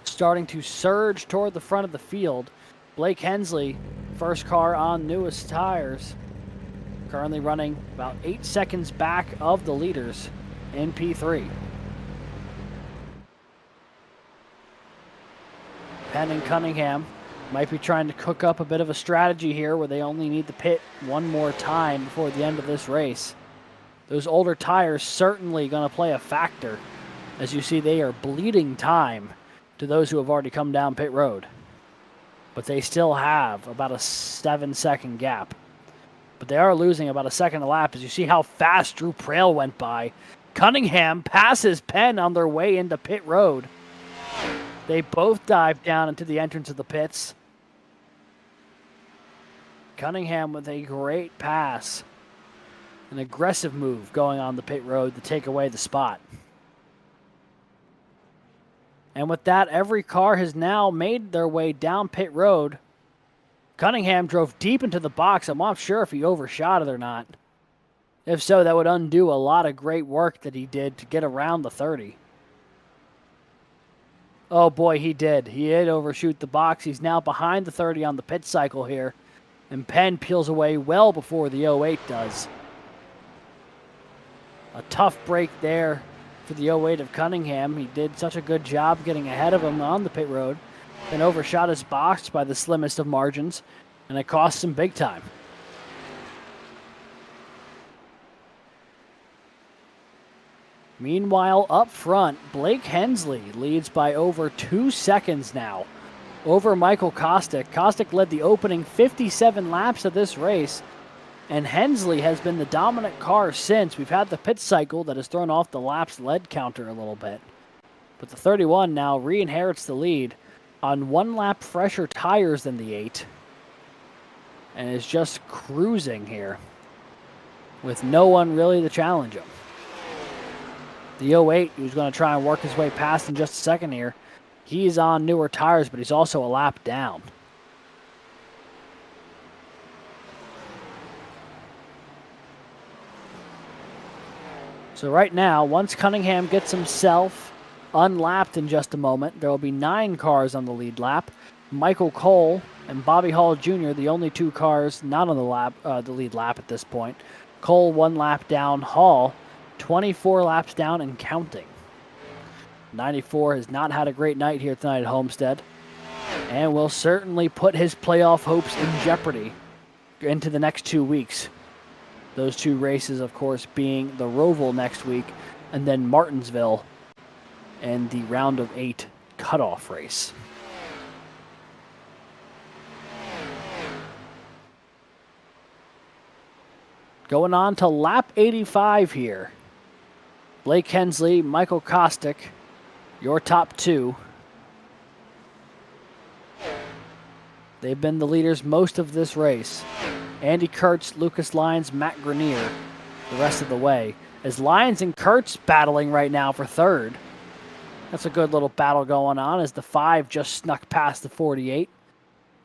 starting to surge toward the front of the field. Blake Hensley, first car on newest tires, currently running about 8 seconds back of the leaders in P3. Penn and Cunningham might be trying to cook up a bit of a strategy here where they only need to pit one more time before the end of this race. Those older tires certainly going to play a factor. As you see, they are bleeding time to those who have already come down pit road. But they still have about a 7-second gap. But they are losing about a second a lap as you see how fast Drew Prail went by. Cunningham passes Penn on their way into pit road. They both dive down into the entrance of the pits. Cunningham with a great pass. An aggressive move going on the pit road to take away the spot. And with that, every car has now made their way down pit road. Cunningham drove deep into the box. I'm not sure if he overshot it or not. If so, that would undo a lot of great work that he did to get around the 30. Oh boy, he did. He did overshoot the box. He's now behind the 30 on the pit cycle here. And Penn peels away well before the 08 does. A tough break there for the 08 of Cunningham. He did such a good job getting ahead of him on the pit road. Then overshot his box by the slimmest of margins. And it cost him big time. Meanwhile, up front, Blake Hensley leads by over 2 seconds now over Michael Kostick. Kostick led the opening 57 laps of this race, and Hensley has been the dominant car since. We've had the pit cycle that has thrown off the laps led counter a little bit. But the 31 now re-inherits the lead on 1 lap fresher tires than the 8, and is just cruising here with no one really to challenge him. The 08, who's going to try and work his way past in just a second here, he's on newer tires, but he's also a lap down. So right now, once Cunningham gets himself unlapped in just a moment, there will be 9 cars on the lead lap. Michael Cole and Bobby Hall Jr., the only 2 cars not on the lead lap at this point. Cole 1 lap down, Hall 24 laps down and counting. 94 has not had a great night here tonight at Homestead, and will certainly put his playoff hopes in jeopardy into the next 2 weeks. Those 2 races, of course, being the Roval next week and then Martinsville and the round of 8 cutoff race. Going on to lap 85 here. Blake Hensley, Michael Kostick, your top 2. They've been the leaders most of this race. Andy Kurtz, Lucas Lyons, Matt Grenier the rest of the way. As Lyons and Kurtz battling right now for 3rd. That's a good little battle going on as the 5 just snuck past the 48.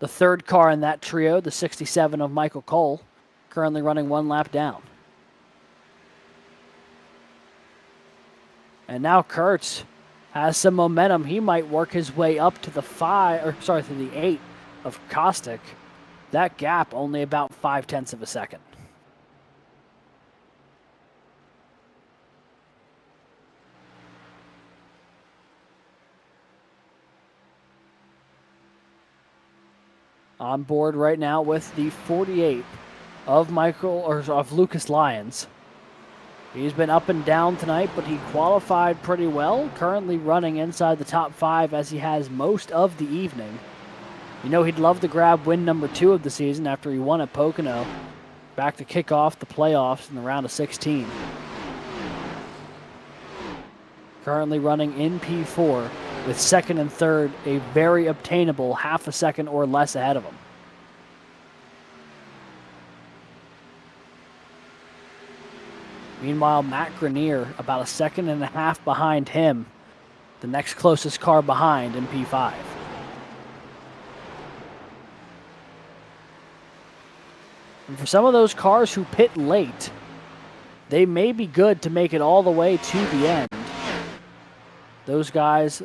The 3rd car in that trio, the 67 of Michael Cole, currently running 1 lap down. And now Kurtz has some momentum. He might work his way up to the 8 of Kostick. That gap only about 0.5 of a second. On board right now with the 48 of Lucas Lyons. He's been up and down tonight, but he qualified pretty well. Currently running inside the top 5 as he has most of the evening. You know he'd love to grab win number 2 of the season after he won at Pocono. Back to kick off the playoffs in the round of 16. Currently running in P4 with 2nd and 3rd, a very obtainable 0.5 second or less ahead of him. Meanwhile, Matt Grenier about 1.5 seconds behind him, the next closest car behind in P5. And for some of those cars who pit late, they may be good to make it all the way to the end. Those guys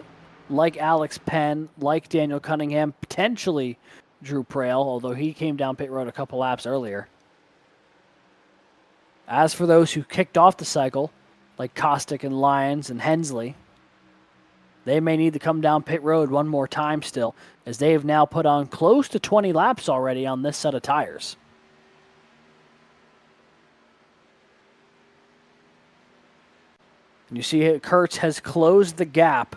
like Alex Penn, like Daniel Cunningham, potentially Drew Prail, although he came down pit road a couple laps earlier. As for those who kicked off the cycle, like Kostick and Lyons and Hensley, they may need to come down pit road one more time still, as they have now put on close to 20 laps already on this set of tires. And you see Kurtz has closed the gap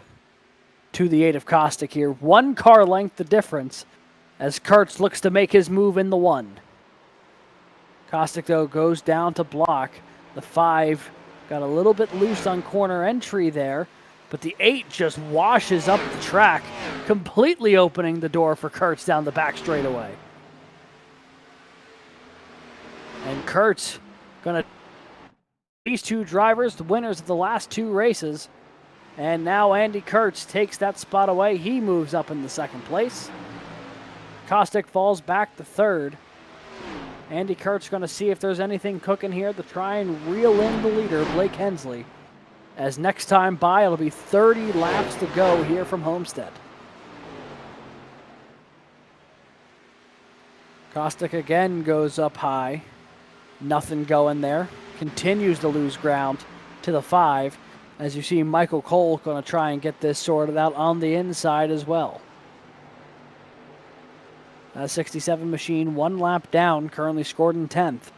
to the 8 of Kostick here. 1 car length the difference as Kurtz looks to make his move in the 1. Kostick, though, goes down to block. The 5 got a little bit loose on corner entry there, but the 8 just washes up the track, completely opening the door for Kurtz down the back straightaway. And Kurtz going to these 2 drivers, the winners of the last 2 races. And now Andy Kurtz takes that spot away. He moves up in the 2nd place. Kostick falls back to 3rd. Andy Kurtz going to see if there's anything cooking here to try and reel in the leader, Blake Hensley. As next time by, it'll be 30 laps to go here from Homestead. Kostick again goes up high. Nothing going there. Continues to lose ground to the 5. As you see, Michael Cole going to try and get this sorted out on the inside as well. That 67 machine, 1 lap down, currently scored in 10th.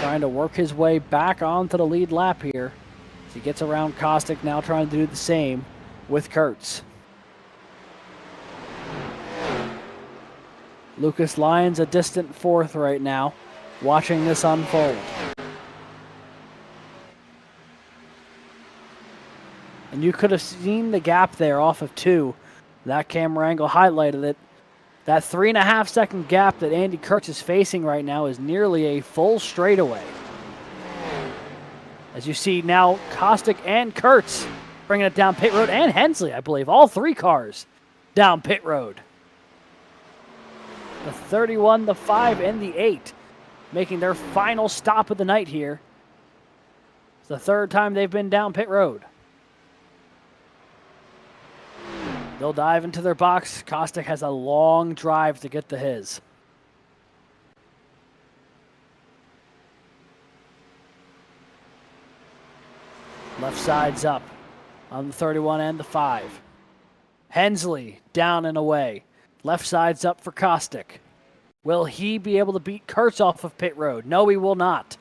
Trying to work his way back onto the lead lap here. As he gets around Kostick, now trying to do the same with Kurtz. Lucas Lyons a distant 4th right now, watching this unfold. And you could have seen the gap there off of 2. That camera angle highlighted it. That 3.5 second gap that Andy Kurtz is facing right now is nearly a full straightaway. As you see now, Kostick and Kurtz bringing it down pit road, and Hensley, I believe. All 3 cars down pit road. The 31, the 5, and the 8 making their final stop of the night here. It's the 3rd time they've been down pit road. They'll dive into their box. Kostick has a long drive to get to his. Left side's up on the 31 and the 5. Hensley down and away. Left side's up for Kostick. Will he be able to beat Kurtz off of pit road? No, he will not.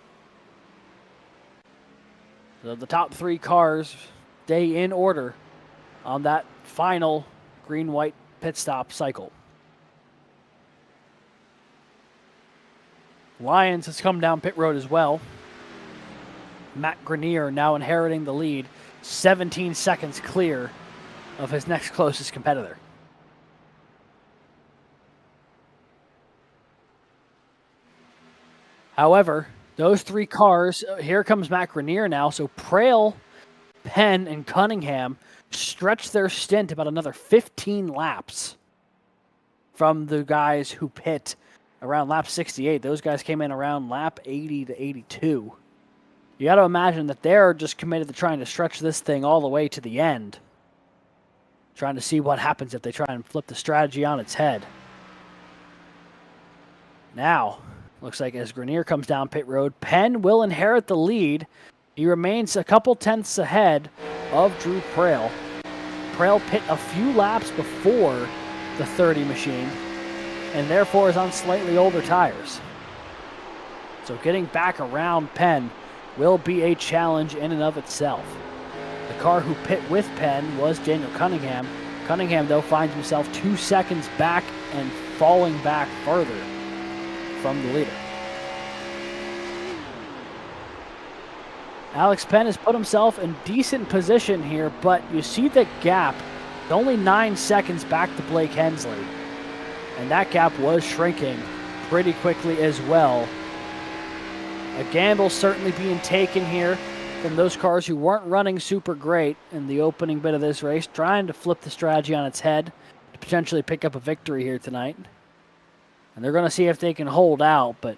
So the top 3 cars stay in order on that final green-white pit stop cycle. Lyons has come down pit road as well. Matt Grenier now inheriting the lead, 17 seconds clear of his next closest competitor. However, those 3 cars, here comes Matt Grenier now, so Prail, Penn, and Cunningham stretch their stint about another 15 laps from the guys who pit around lap 68. Those guys came in around lap 80 to 82. You got to imagine that they're just committed to trying to stretch this thing all the way to the end, trying to see what happens if they try and flip the strategy on its head. Now, looks like as Grenier comes down pit road, Penn will inherit the lead. He remains a couple tenths ahead of Drew Prail. Prail pit a few laps before the 30 machine, and therefore is on slightly older tires. So getting back around Penn will be a challenge in and of itself. The car who pit with Penn was Daniel Cunningham. Cunningham, though, finds himself 2 seconds back and falling back further from the leader. Alex Penn has put himself in decent position here, but you see the gap. Only 9 seconds back to Blake Hensley. And that gap was shrinking pretty quickly as well. A gamble certainly being taken here from those cars who weren't running super great in the opening bit of this race, trying to flip the strategy on its head to potentially pick up a victory here tonight. And they're going to see if they can hold out, but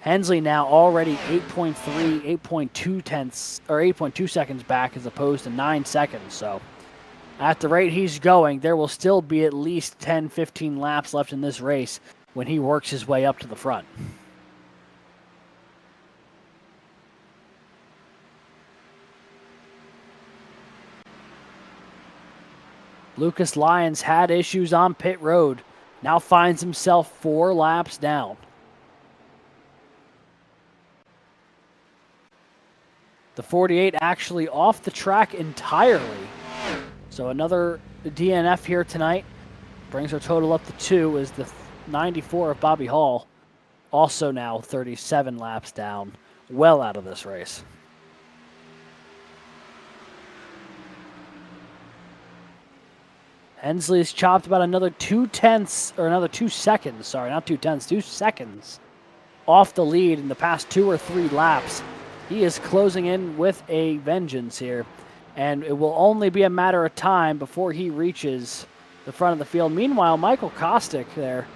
Hensley now already 8.2 seconds back as opposed to 9 seconds. So at the rate he's going, there will still be at least 10, 15 laps left in this race when he works his way up to the front. Lucas Lyons had issues on pit road. Now finds himself 4 laps down. The 48 actually off the track entirely. So another DNF here tonight. Brings our total up to 2 as the 94 of Bobby Hall. Also now 37 laps down. Well out of this race. Hensley's chopped about another 2 seconds. Sorry, not 2 tenths, 2 seconds off the lead in the past 2 or 3 laps. He is closing in with a vengeance here, and it will only be a matter of time before he reaches the front of the field. Meanwhile, Michael Kostick there,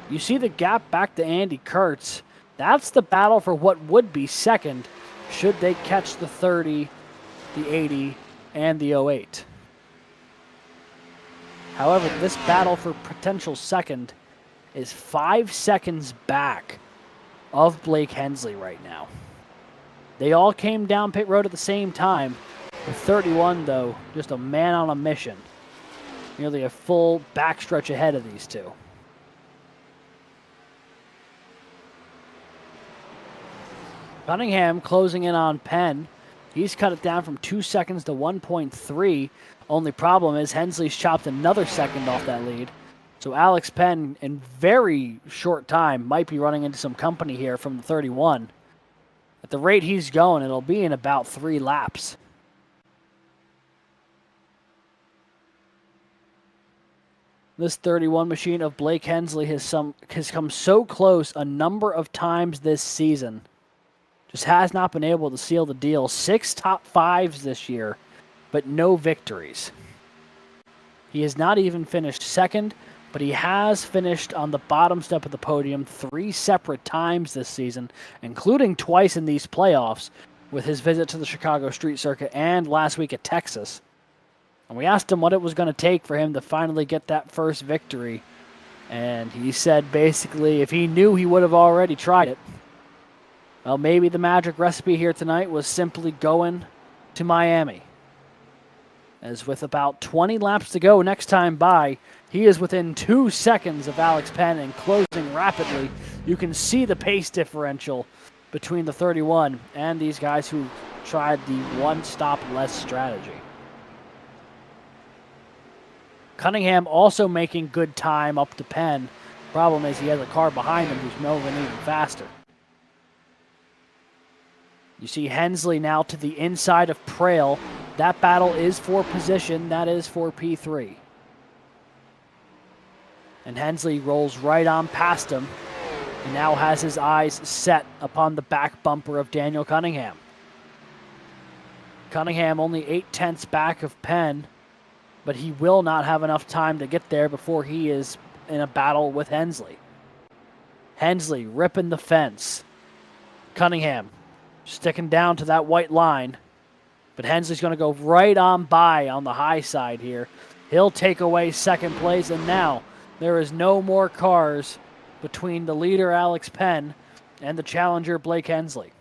you see the gap back to Andy Kurtz. That's the battle for what would be second should they catch the 30, the 80, and the 08. However, this battle for potential second is 5 seconds back of Blake Hensley right now. They all came down pit road at the same time. With 31, though, just a man on a mission. Nearly a full backstretch ahead of these two. Cunningham closing in on Penn. He's cut it down from 2 seconds to 1.3. Only problem is Hensley's chopped another second off that lead. So Alex Penn, in very short time, might be running into some company here from the 31. At the rate he's going, it'll be in about 3 laps. This 31 machine of Blake Hensley has come so close a number of times this season. Just has not been able to seal the deal. 6 top 5s this year, but no victories. He has not even finished second, but he has finished on the bottom step of the podium 3 separate times this season, including twice in these playoffs with his visit to the Chicago Street Circuit and last week at Texas. And we asked him what it was going to take for him to finally get that first victory. And he said basically if he knew, he would have already tried it. Well, maybe the magic recipe here tonight was simply going to Miami. As with about 20 laps to go next time by, he is within 2 seconds of Alex Penn and closing rapidly. You can see the pace differential between the 31 and these guys who tried the one stop less strategy. Cunningham also making good time up to Penn. Problem is he has a car behind him who's moving even faster. You see Hensley now to the inside of Prail. That battle is for position. That is for P3. And Hensley rolls right on past him and now has his eyes set upon the back bumper of Daniel Cunningham. Cunningham only 8 tenths back of Penn, but he will not have enough time to get there before he is in a battle with Hensley. Hensley ripping the fence. Cunningham sticking down to that white line, but Hensley's going to go right on by on the high side here. He'll take away second place, and now there is no more cars between the leader, Alex Penn, and the challenger, Blake Hensley.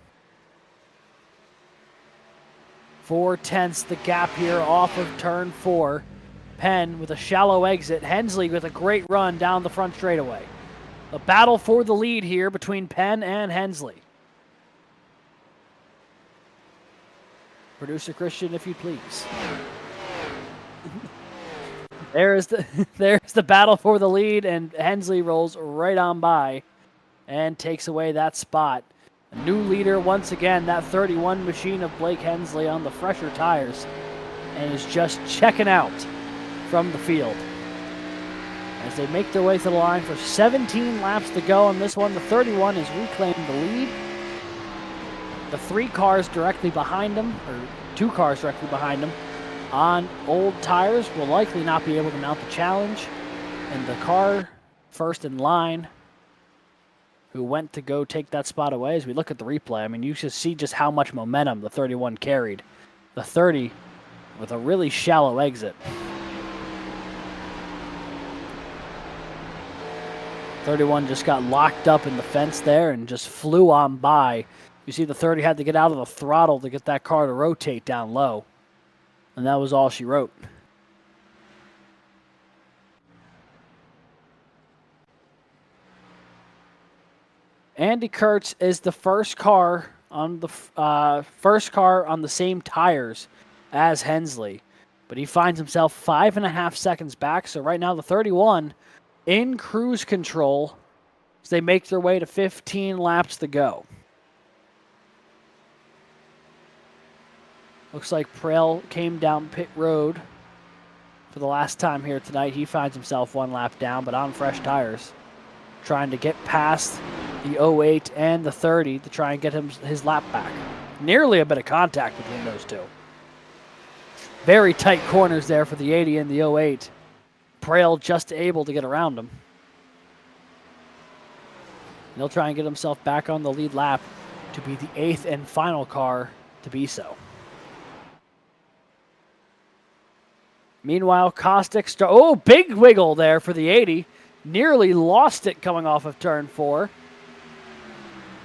4 tenths the gap here off of turn 4. Penn with a shallow exit. Hensley with a great run down the front straightaway. A battle for the lead here between Penn and Hensley. Producer Christian, if you please. There's the battle for the lead, and Hensley rolls right on by and takes away that spot. A new leader once again, that 31 machine of Blake Hensley on the fresher tires, and is just checking out from the field. As they make their way to the line for 17 laps to go on this one, the 31 is reclaiming the lead. The 3 cars directly behind him, or 2 cars directly behind him, on old tires will likely not be able to mount the challenge. And the car first in line who went to go take that spot away. As we look at the replay, I mean, you should see just how much momentum the 31 carried. The 30 with a really shallow exit. 31 just got locked up in the fence there and just flew on by. You see the 30 had to get out of the throttle to get that car to rotate down low. And that was all she wrote. Andy Kurtz is the first car on the same tires as Hensley, but he finds himself 5.5 seconds back. So right now the 31 in cruise control as they make their way to 15 laps to go. Looks like Prell came down pit road for the last time here tonight. He finds himself 1 lap down, but on fresh tires, trying to get past the 08 and the 30 to try and get him his lap back. Nearly a bit of contact between those two. Very tight corners there for the 80 and the 08. Prell just able to get around him. And he'll try and get himself back on the lead lap to be the 8th and final car to be so. Meanwhile, Kostick, big wiggle there for the 80. Nearly lost it coming off of turn 4.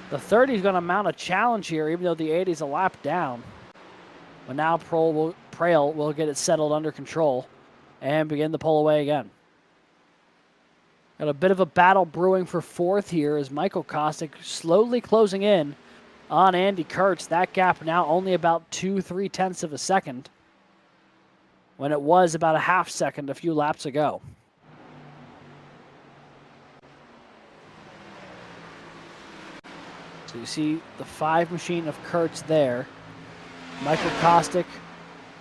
The 30 is going to mount a challenge here, even though the 80 is a lap down. But now Prell will get it settled under control and begin to pull away again. Got a bit of a battle brewing for 4th here as Michael Kostick slowly closing in on Andy Kurtz. That gap now only about 2/3 of a second, when it was about a half second a few laps ago. So you see the 5 machine of Kurtz there. Michael Kostick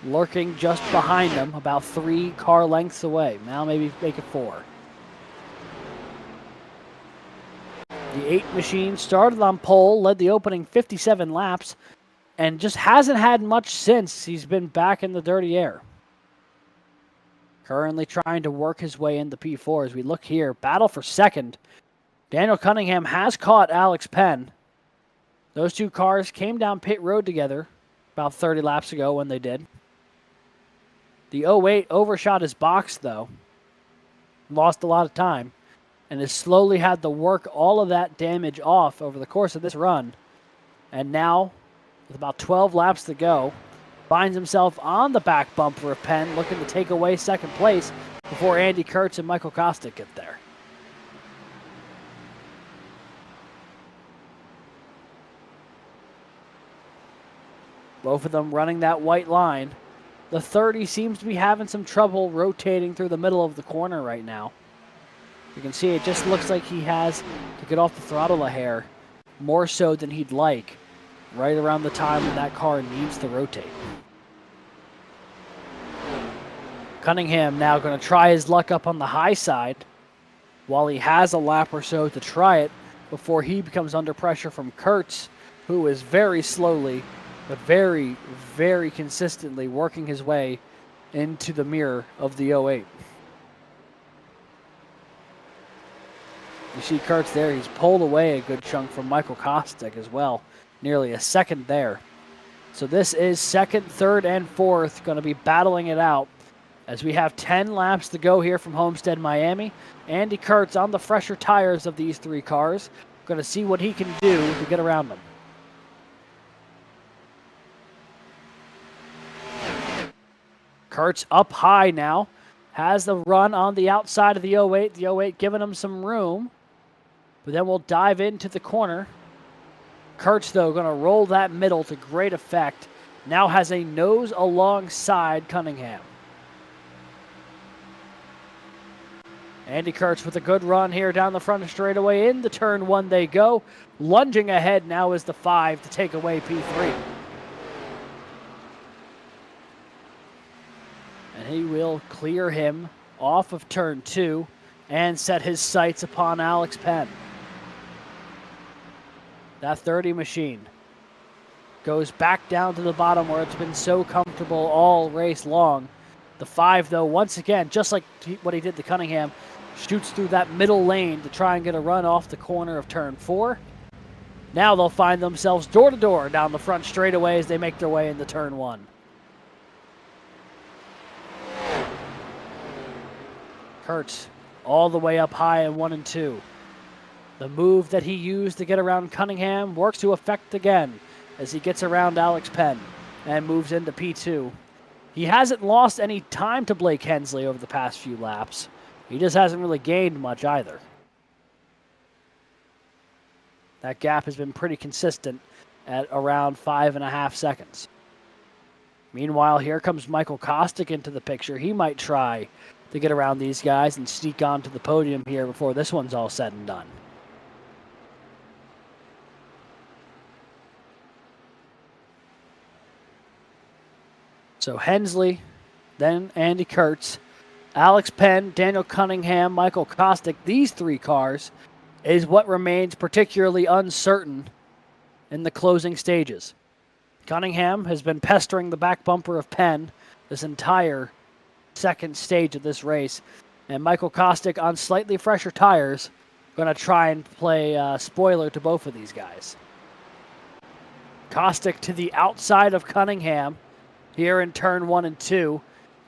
lurking just behind him, about 3 car lengths away. Now maybe make it 4. The 8 machine started on pole, led the opening 57 laps, and just hasn't had much since he's been back in the dirty air. Currently trying to work his way into P4 as we look here. Battle for 2nd. Daniel Cunningham has caught Alex Penn. Those 2 cars came down pit road together about 30 laps ago when they did. The 08 overshot his box, though. Lost a lot of time. And has slowly had to work all of that damage off over the course of this run. And now, with about 12 laps to go, finds himself on the back bumper of Penn, looking to take away 2nd place before Andy Kurtz and Michael Kostick get there. Both of them running that white line. The 30 seems to be having some trouble rotating through the middle of the corner right now. You can see it just looks like he has to get off the throttle a hair, more so than he'd like, right around the time when that car needs to rotate. Cunningham now going to try his luck up on the high side while he has a lap or so to try it before he becomes under pressure from Kurtz, who is very slowly but very, very consistently working his way into the mirror of the 08. You see Kurtz there, he's pulled away a good chunk from Michael Kostick as well. Nearly a second there. So this is 2nd, 3rd, and 4th going to be battling it out as we have 10 laps to go here from Homestead, Miami. Andy Kurtz on the fresher tires of these 3 cars. Going to see what he can do to get around them. Kurtz up high now. Has the run on the outside of the 08. The 08 giving him some room. But then we'll dive into the corner. Kurtz, though, going to roll that middle to great effect. Now has a nose alongside Cunningham. Andy Kurtz with a good run here down the front of straightaway. Into turn 1 they go. Lunging ahead now is the 5 to take away P3. And he will clear him off of turn 2 and set his sights upon Alex Penn. That 30 machine goes back down to the bottom where it's been so comfortable all race long. The 5, though, once again, just like what he did to Cunningham, shoots through that middle lane to try and get a run off the corner of turn 4. Now they'll find themselves door to door down the front straightaway as they make their way into turn 1. Kurtz all the way up high in 1 and 2. The move that he used to get around Cunningham works to effect again as he gets around Alex Penn and moves into P2. He hasn't lost any time to Blake Hensley over the past few laps. He just hasn't really gained much either. That gap has been pretty consistent at around 5.5 seconds. Meanwhile, here comes Michael Kostick into the picture. He might try to get around these guys and sneak onto the podium here before this one's all said and done. So Hensley, then Andy Kurtz, Alex Penn, Daniel Cunningham, Michael Kostick, these 3 cars is what remains particularly uncertain in the closing stages. Cunningham has been pestering the back bumper of Penn this entire second stage of this race, and Michael Kostick on slightly fresher tires going to try and play spoiler to both of these guys. Kostick to the outside of Cunningham here in turn 1 and 2.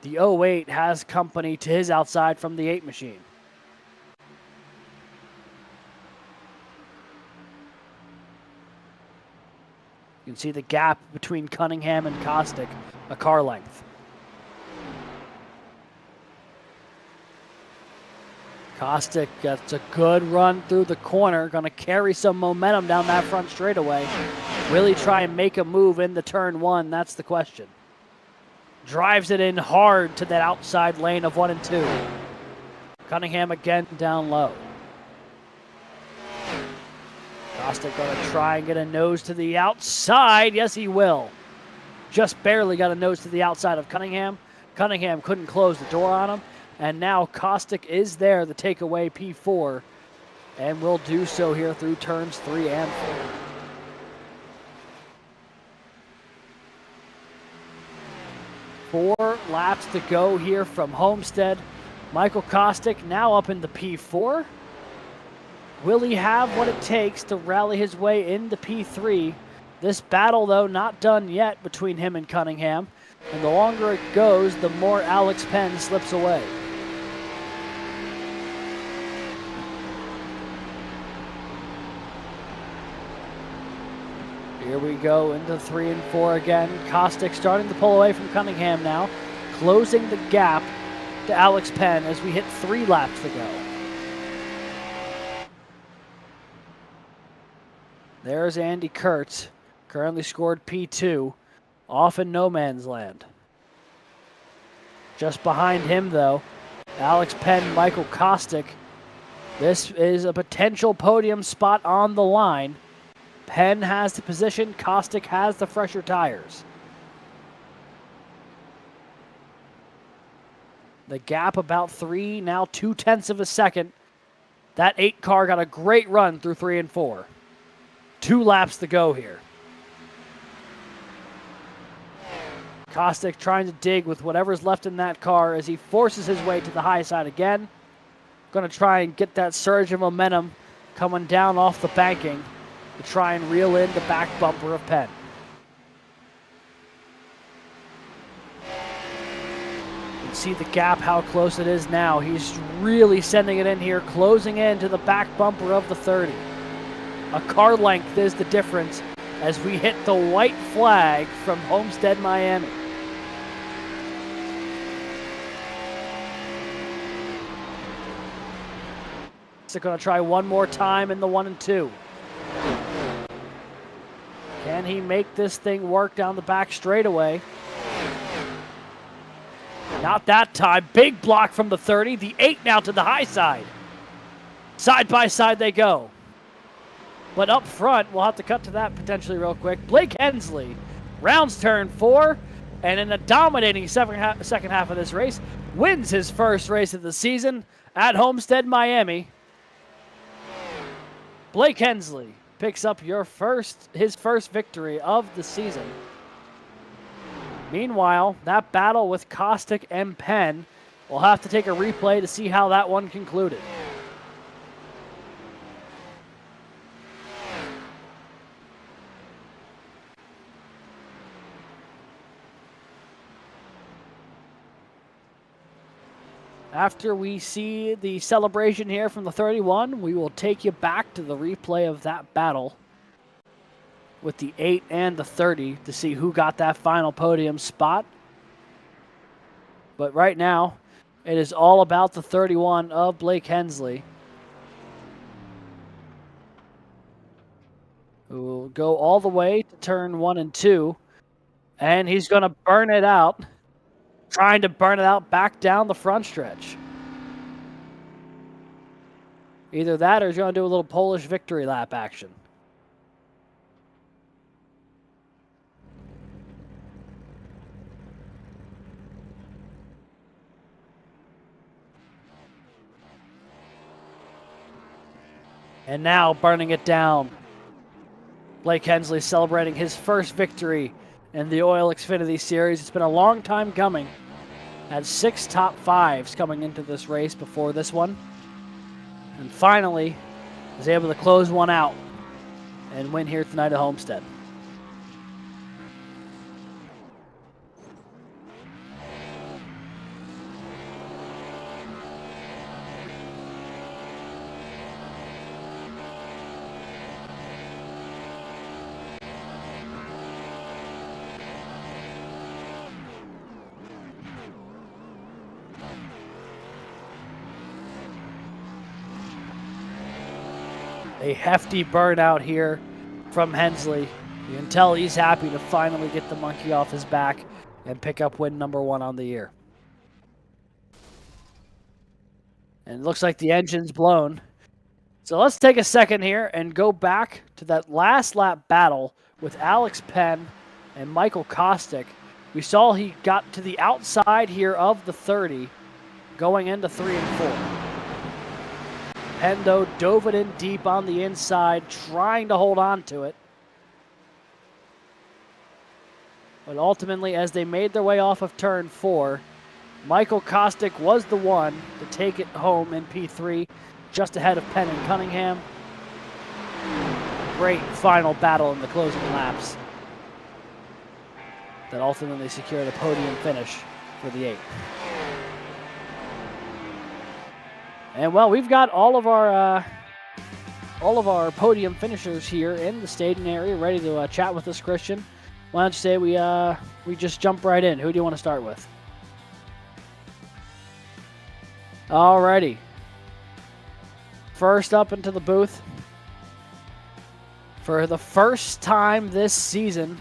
The 08 has company to his outside from the 8 machine. You can see the gap between Cunningham and Kostick, a car length. Kostick gets a good run through the corner, going to carry some momentum down that front straightaway. Really try and make a move into turn 1, that's the question. Drives it in hard to that outside lane of 1 and 2. Cunningham again down low. Kostick going to try and get a nose to the outside. Yes, he will. Just barely got a nose to the outside of Cunningham. Cunningham couldn't close the door on him. And now Kostick is there to take away P4 and will do so here through turns 3 and 4. 4 laps to go here from Homestead. Michael Kostick now up into P4. Will he have what it takes to rally his way into P3? This battle, though, not done yet between him and Cunningham. And the longer it goes, the more Alex Penn slips away. Here we go into 3 and 4 again. Kostick starting to pull away from Cunningham now, closing the gap to Alex Penn as we hit 3 laps to go. There's Andy Kurtz, currently scored P2, off in no man's land. Just behind him, though, Alex Penn, Michael Kostick. This is a potential podium spot on the line. Penn has the position, Kostick has the fresher tires. The gap about 3, now 0.2 of a second. That 8 car got a great run through 3 and 4. 2 laps to go here. Kostick trying to dig with whatever's left in that car as he forces his way to the high side again. Going to try and get that surge of momentum coming down off the banking to try and reel in the back bumper of Penn. You can see the gap, how close it is now. He's really sending it in here, closing in to the back bumper of the 30. A car length is the difference as we hit the white flag from Homestead, Miami. So going to try one more time in the 1 and 2. Can he make this thing work down the back straightaway? Not that time. Big block from the 30. The 8 now to the high side. Side by side they go. But up front, we'll have to cut to that potentially real quick. Blake Hensley rounds turn 4, and in a dominating second half of this race, wins his first race of the season at Homestead, Miami. Blake Hensley picks up his first victory of the season. Meanwhile, that battle with Kostick and Penn We'll have to take a replay to see how that one concluded. After we see the celebration here from the 31, we will take you back to the replay of that battle with the 8 and the 30 to see who got that final podium spot. But right now, it is all about the 31 of Blake Hensley, who will go all the way to turn 1 and 2, and he's going to burn it out, trying to burn it out back down the front stretch. Either that or he's going to do a little Polish victory lap action. And now burning it down. Blake Hensley celebrating his first victory in the OiL Xfinity Series. It's been a long time coming. Had 6 top 5s coming into this race before this one. And finally was able to close one out and win here tonight at Homestead. A hefty burnout here from Hensley. You can tell he's happy to finally get the monkey off his back and pick up win number 1 on the year. And it looks like the engine's blown. So let's take a second here and go back to that last lap battle with Alex Penn and Michael Kostick. We saw he got to the outside here of the 30 going into 3 and 4. Pendo dove it in deep on the inside, trying to hold on to it. But ultimately, as they made their way off of turn 4, Michael Kostick was the one to take it home in P3, just ahead of Penn and Cunningham. Great final battle in the closing laps that ultimately secured a podium finish for the 8. And well, we've got all of our podium finishers here in the stadium area, ready to chat with us, Christian. Why don't you say we just jump right in? Who do you want to start with? Alrighty. First up into the booth. For the first time this season,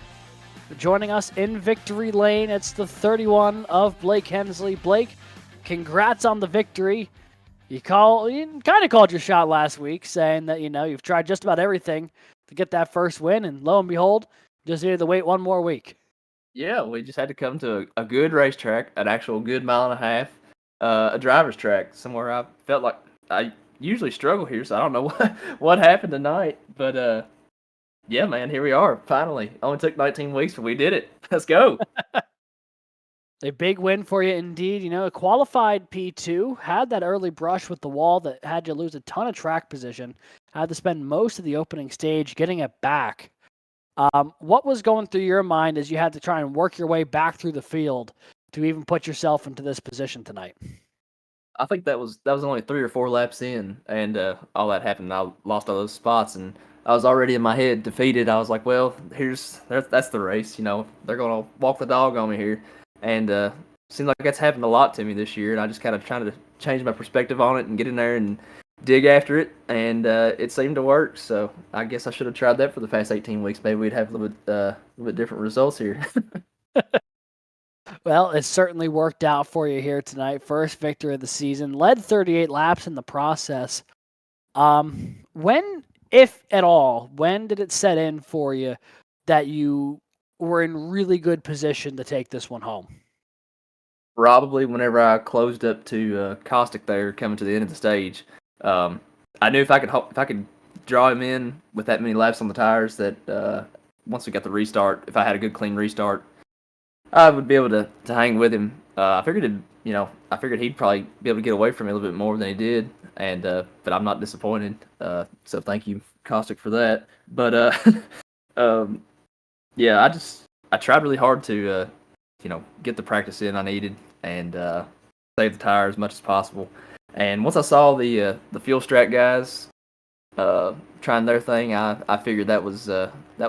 joining us in victory lane, it's the 31 of Blake Hensley. Blake, congrats on the victory. You kind of called your shot last week, saying that, you've tried just about everything to get that first win, and lo and behold, just needed to wait one more week. Yeah, we just had to come to a good racetrack, an actual good mile and a half, a driver's track, somewhere I felt like I usually struggle here, so I don't know what happened tonight, but yeah, man, here we are, finally. Only took 19 weeks, but we did it. Let's go. A big win for you indeed. A qualified P2, had that early brush with the wall that had you lose a ton of track position, had to spend most of the opening stage getting it back. What was going through your mind as you had to try and work your way back through the field to even put yourself into this position tonight? I think that was only 3 or 4 laps in, and all that happened. I lost all those spots, and I was already in my head defeated. I was like, well, that's the race. They're going to walk the dog on me here. And seems like that's happened a lot to me this year, and I just kind of trying to change my perspective on it and get in there and dig after it, and it seemed to work. So I guess I should have tried that for the past 18 weeks. Maybe we'd have a little bit different results here. Well, it certainly worked out for you here tonight. First victory of the season, led 38 laps in the process. When, if at all, when did it set in for you that you were in really good position to take this one home? Probably whenever I closed up to Caustic there, coming to the end of the stage. I knew if I could draw him in with that many laps on the tires, that once we got the restart, if I had a good clean restart, I would be able to hang with him I figured I figured he'd probably be able to get away from me a little bit more than he did, and but I'm not disappointed. So thank you, Caustic, for that. But um, yeah, I tried really hard to get the practice in I needed and save the tire as much as possible. And once I saw the fuel strat guys trying their thing, I figured that was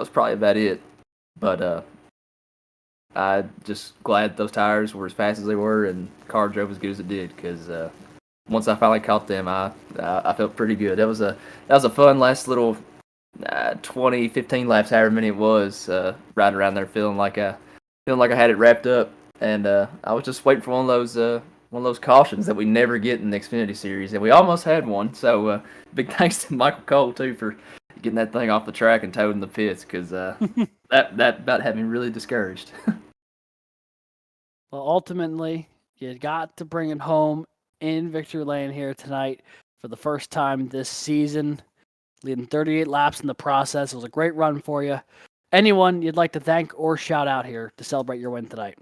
probably about it. But I just glad those tires were as fast as they were and the car drove as good as it did because once I finally caught them, I felt pretty good. That was a fun last little 20, 15 laps, however many it was, riding around there feeling like I had it wrapped up, and I was just waiting for one of those cautions that we never get in the Xfinity series, and we almost had one. So big thanks to Michael Cole too for getting that thing off the track and towing the pits because that about had me really discouraged. Well, ultimately, you got to bring it home in victory lane here tonight for the first time this season, leading 38 laps in the process. It was a great run for you. Anyone you'd like to thank or shout out here to celebrate your win tonight?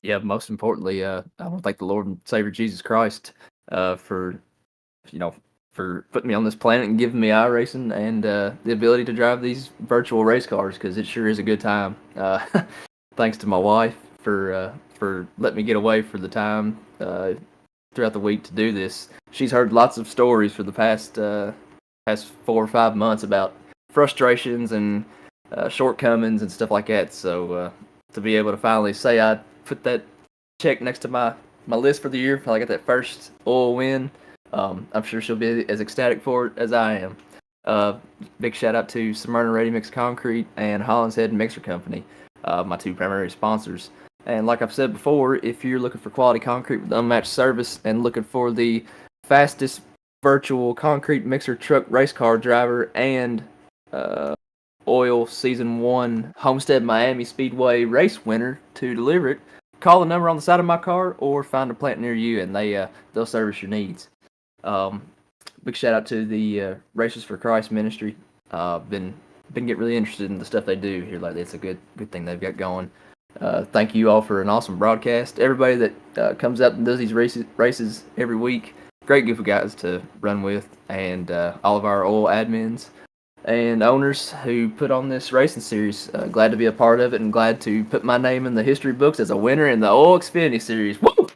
Yeah, most importantly, I want to thank the Lord and Savior Jesus Christ for putting me on this planet and giving me iRacing and the ability to drive these virtual race cars because it sure is a good time. Thanks to my wife for letting me get away for the time throughout the week to do this. She's heard lots of stories for the past 4 or 5 months about frustrations and shortcomings and stuff like that. So to be able to finally say I put that check next to my list for the year, I got that first OiL win. I'm sure she'll be as ecstatic for it as I am. Big shout out to Smyrna Ready Mix Concrete and Holland's Head Mixer Company, my two primary sponsors. And like I've said before, if you're looking for quality concrete with unmatched service and looking for the fastest virtual concrete mixer truck race car driver and OiL Season 1 Homestead Miami Speedway race winner to deliver it, call the number on the side of my car or find a plant near you and they'll service your needs. Big shout out to the Racers for Christ ministry. Been getting really interested in the stuff they do here lately. It's a good thing they've got going. Thank you all for an awesome broadcast. Everybody that comes out and does these races every week, great group of guys to run with, and all of our OiL admins and owners who put on this racing series. Glad to be a part of it and glad to put my name in the history books as a winner in the OiL Xfinity series. Woo!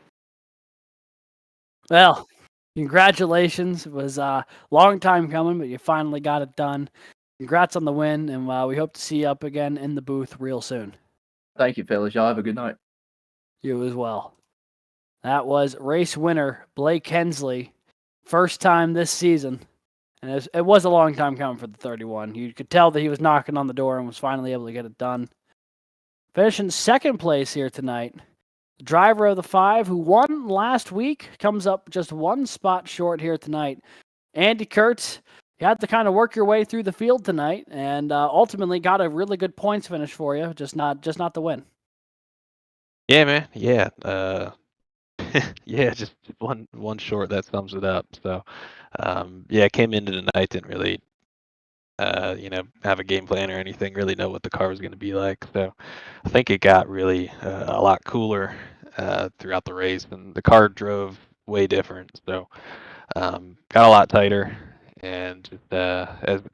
Well, congratulations. It was a long time coming, but you finally got it done. Congrats on the win, and we hope to see you up again in the booth real soon. Thank you, fellas. Y'all have a good night. You as well. That was race winner Blake Hensley. First time this season. And it was a long time coming for the 31. You could tell that he was knocking on the door and was finally able to get it done. Finishing second place here tonight. The driver of the 5 who won last week comes up just one spot short here tonight. Andy Kurtz. You had to kind of work your way through the field tonight and ultimately got a really good points finish for you, just not the win. Yeah, man. Yeah. Yeah, just one short, that sums it up. So, yeah, came into the night, didn't really, have a game plan or anything, really know what the car was going to be like. So I think it got really a lot cooler throughout the race, and the car drove way different. So got a lot tighter, and just,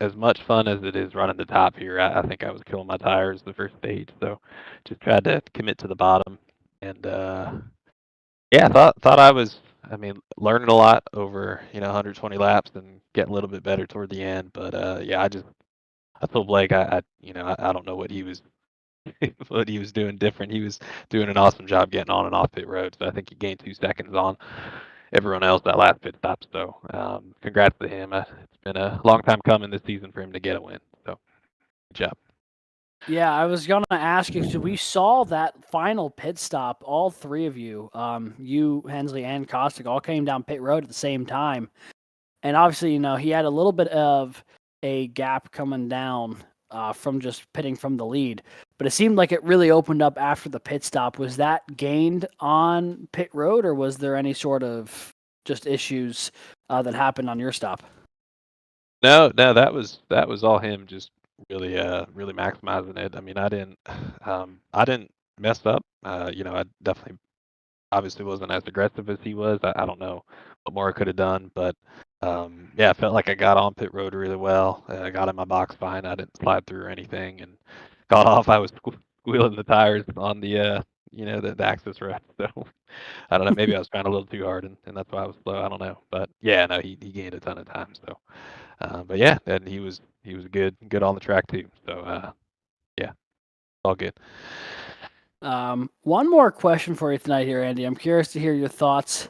as much fun as it is running the top here, I think I was killing my tires the first stage. So just tried to commit to the bottom, and yeah, thought I was, learning a lot over 120 laps and getting a little bit better toward the end. But yeah, I told Blake I don't know what he was what he was doing different. He was doing an awesome job getting on and off pit road. So I think he gained 2 seconds on everyone else that last pit stop. So congrats to him. It's been a long time coming this season for him to get a win. So good job. Yeah, I was going to ask you, so we saw that final pit stop, all three of you, you, Hensley, and Kostick, all came down pit road at the same time. And obviously, he had a little bit of a gap coming down from just pitting from the lead. But it seemed like it really opened up after the pit stop. Was that gained on pit road, or was there any sort of just issues that happened on your stop? No, that was all him, just really maximizing it. I didn't mess up. I definitely obviously wasn't as aggressive as he was. I don't know what more I could have done, but yeah, I felt like I got on pit road really well. I got in my box fine. I didn't slide through or anything, and got off. I was squealing the tires on the the access road. So I don't know. Maybe I was trying a little too hard, and that's why I was slow. I don't know, but yeah, no, he gained a ton of time. So, but yeah, and he was good on the track too. So yeah, all good. One more question for you tonight here, Andy. I'm curious to hear your thoughts.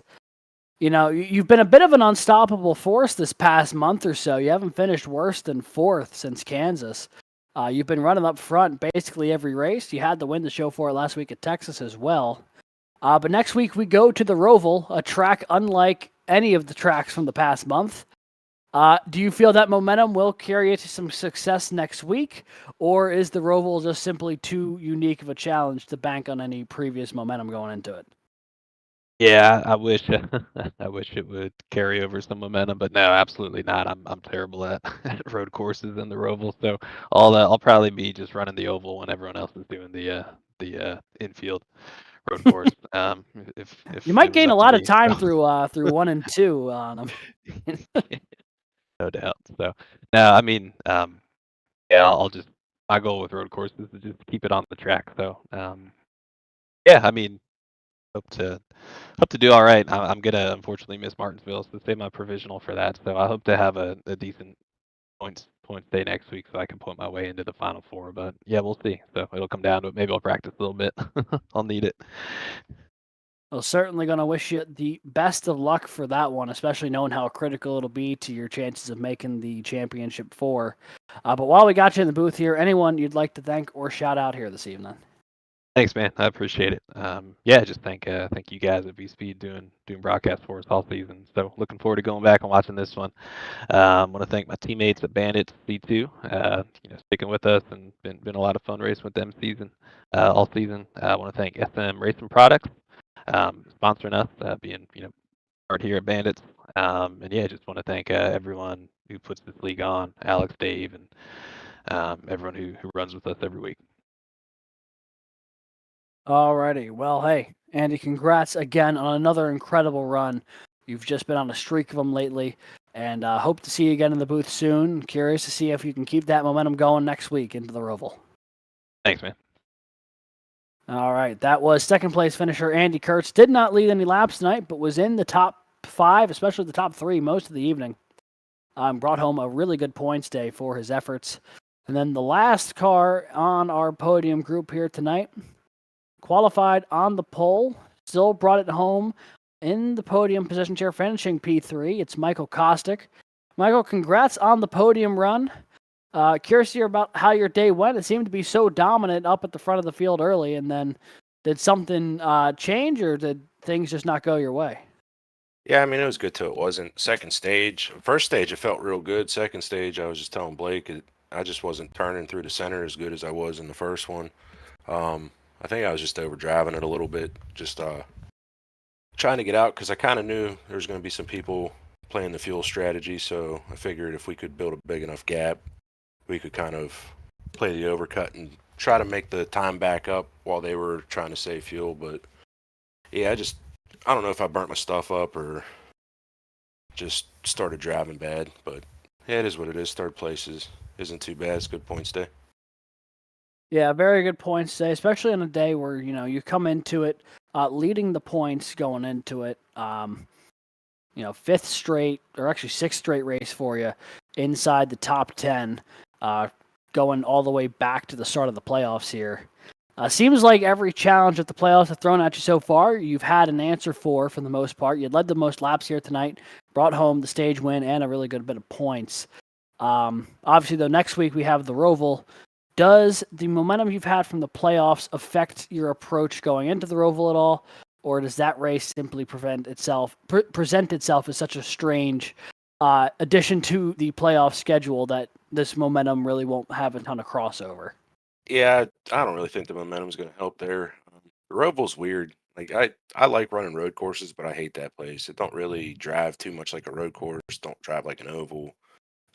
You know, you've been a bit of an unstoppable force this past month or so. You haven't finished worse than fourth since Kansas. You've been running up front basically every race. You had the win to show for it last week at Texas as well. But next week we go to the Roval, a track unlike any of the tracks from the past month. Do you feel that momentum will carry you to some success next week, or is the Roval just simply too unique of a challenge to bank on any previous momentum going into it? Yeah, I wish I wish it would carry over some momentum, but no, absolutely not. I'm terrible at, at road courses in the Roval, so I'll probably be just running the oval when everyone else is doing the infield road course. If You might it was gain a up to lot of me, time so through 1 and 2 on them. no doubt. So no, I mean, yeah, I'll just my goal with road courses is just keep it on the track. So yeah, I mean, hope to do all right. I'm gonna unfortunately miss Martinsville, so save my provisional for that. So I hope to have a decent points day next week, so I can put my way into the final four. But yeah, we'll see. So it'll come down to it. Maybe I'll practice a little bit. I'll need it. Well, certainly going to wish you the best of luck for that one, especially knowing how critical it'll be to your chances of making the championship four. But while we got you in the booth here, anyone you'd like to thank or shout out here this evening? Thanks, man. I appreciate it. Yeah, just thank you guys at Vspeed doing broadcast for us all season. So looking forward to going back and watching this one. I want to thank my teammates at Bandits C2, sticking with us and been a lot of fun racing with them all season. I want to thank SM Racing Products, sponsoring us, being part here at Bandits. And yeah, just want to thank everyone who puts this league on, Alex, Dave, and everyone who runs with us every week. Alrighty. Well, hey, Andy, congrats again on another incredible run. You've just been on a streak of them lately, and hope to see you again in the booth soon. Curious to see if you can keep that momentum going next week into the Roval. Thanks, man. All right, that was second place finisher Andy Kurtz. Did not lead any laps tonight, but was in the top 5, especially the top 3 most of the evening. Brought home a really good points day for his efforts. And then the last car on our podium group here tonight qualified on the pole, still brought it home in the podium position chair, finishing P3. It's Michael Kostick. Michael, congrats on the podium run. Curious to hear about how your day went. It seemed to be so dominant up at the front of the field early, and then did something change, or did things just not go your way? Yeah, I mean, it was good till it wasn't. Second stage, first stage, it felt real good. Second stage, I was just telling Blake, I just wasn't turning through the center as good as I was in the first one. I think I was just overdriving it a little bit, just trying to get out because I kind of knew there was going to be some people playing the fuel strategy. So I figured if we could build a big enough gap, we could kind of play the overcut and try to make the time back up while they were trying to save fuel. But yeah, I don't know if I burnt my stuff up or just started driving bad, but yeah, it is what it is. Third place isn't too bad. It's a good points day. Yeah, very good points today, especially on a day where you come into it leading the points going into it. Fifth straight, or actually sixth straight race for you inside the top 10, going all the way back to the start of the playoffs here. Seems like every challenge that the playoffs have thrown at you so far, you've had an answer for the most part. You led the most laps here tonight, brought home the stage win and a really good bit of points. Obviously, though, next week we have the Roval. Does the momentum you've had from the playoffs affect your approach going into the Roval at all, or does that race simply present itself as such a strange addition to the playoff schedule that this momentum really won't have a ton of crossover? Yeah, I don't really think the momentum's going to help there. The Roval's weird. Like I like running road courses, but I hate that place. It don't really drive too much like a road course. Don't drive like an oval.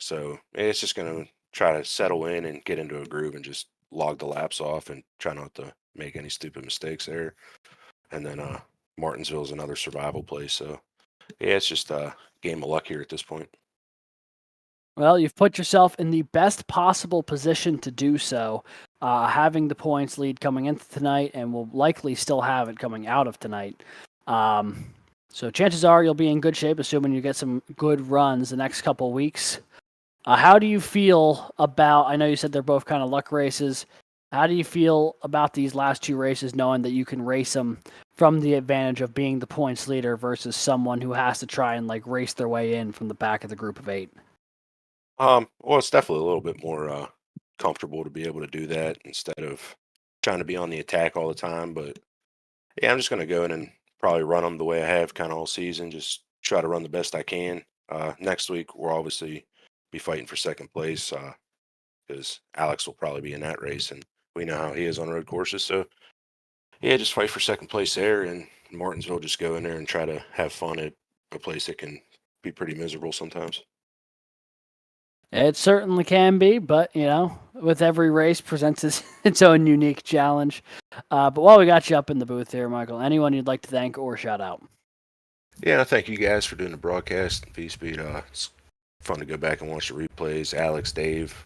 So it's just going to try to settle in and get into a groove and just log the laps off and try not to make any stupid mistakes there. And then Martinsville's another survival place. So yeah, it's just a game of luck here at this point. Well, you've put yourself in the best possible position to do so, having the points lead coming into tonight, and will likely still have it coming out of tonight. So chances are you'll be in good shape, assuming you get some good runs the next couple weeks. How do you feel about? I know you said they're both kind of luck races. How do you feel about these last two races, knowing that you can race them from the advantage of being the points leader versus someone who has to try and like race their way in from the back of the group of 8? Well, it's definitely a little bit more comfortable to be able to do that instead of trying to be on the attack all the time. But yeah, I'm just going to go in and probably run them the way I have kind of all season. Just try to run the best I can. Next week, we'll obviously be fighting for second place because Alex will probably be in that race, and we know how he is on road courses. So yeah, just fight for second place there, and Martinsville just go in there and try to have fun at a place that can be pretty miserable sometimes. It certainly can be, but with every race presents its own unique challenge. But while we got you up in the booth here, Michael, anyone you'd like to thank or shout out? Yeah, I thank you guys for doing the broadcast. Vspeed, it's fun to go back and watch the replays. Alex, Dave,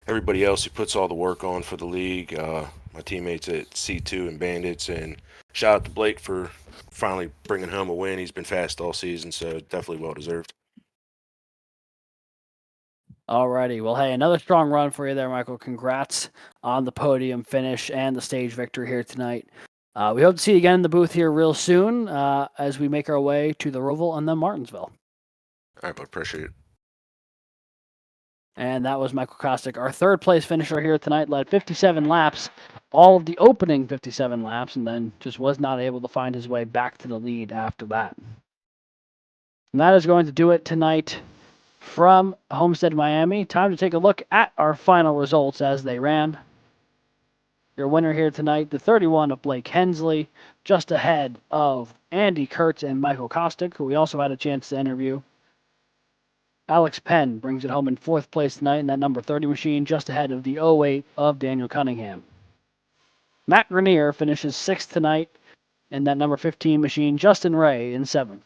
everybody else who puts all the work on for the league. My teammates at C2 and Bandits, and shout out to Blake for finally bringing home a win. He's been fast all season, so definitely well deserved. Alrighty. Well, hey, another strong run for you there, Michael. Congrats on the podium finish and the stage victory here tonight. We hope to see you again in the booth here real soon as we make our way to the Roval and then Martinsville. All right, but appreciate it. And that was Michael Kostick, our third place finisher here tonight, led 57 laps, all of the opening 57 laps, and then just was not able to find his way back to the lead after that. And that is going to do it tonight from Homestead, Miami. Time to take a look at our final results as they ran. Your winner here tonight, the 31 of Blake Hensley, just ahead of Andy Kurtz and Michael Kostick, who we also had a chance to interview. Alex Penn brings it home in fourth place tonight in that number 30 machine, just ahead of the 08 of Daniel Cunningham. Matt Grenier finishes sixth tonight in that number 15 machine. Justin Ray in seventh.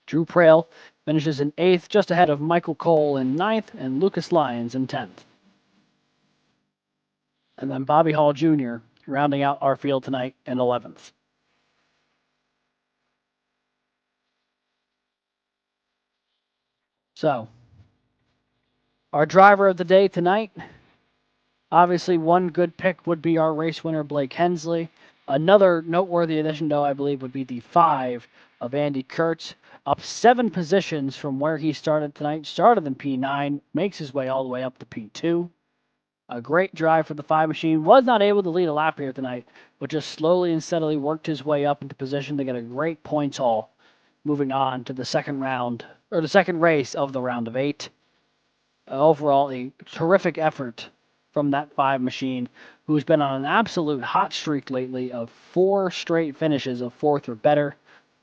Drew Prail finishes in eighth, just ahead of Michael Cole in ninth and Lucas Lyons in 10th. And then Bobby Hall Jr. rounding out our field tonight in 11th. So, our driver of the day tonight, obviously one good pick would be our race winner, Blake Hensley. Another noteworthy addition, though, I believe, would be the 5 of Andy Kurtz, up 7 positions from where he started tonight. Started in P9, makes his way all the way up to P2. A great drive for the 5 machine. Was not able to lead a lap here tonight, but just slowly and steadily worked his way up into position to get a great points haul, moving on to the second round, or the second race of the round of 8. Overall, a terrific effort from that 5 machine, who's been on an absolute hot streak lately of 4 straight finishes of 4th or better,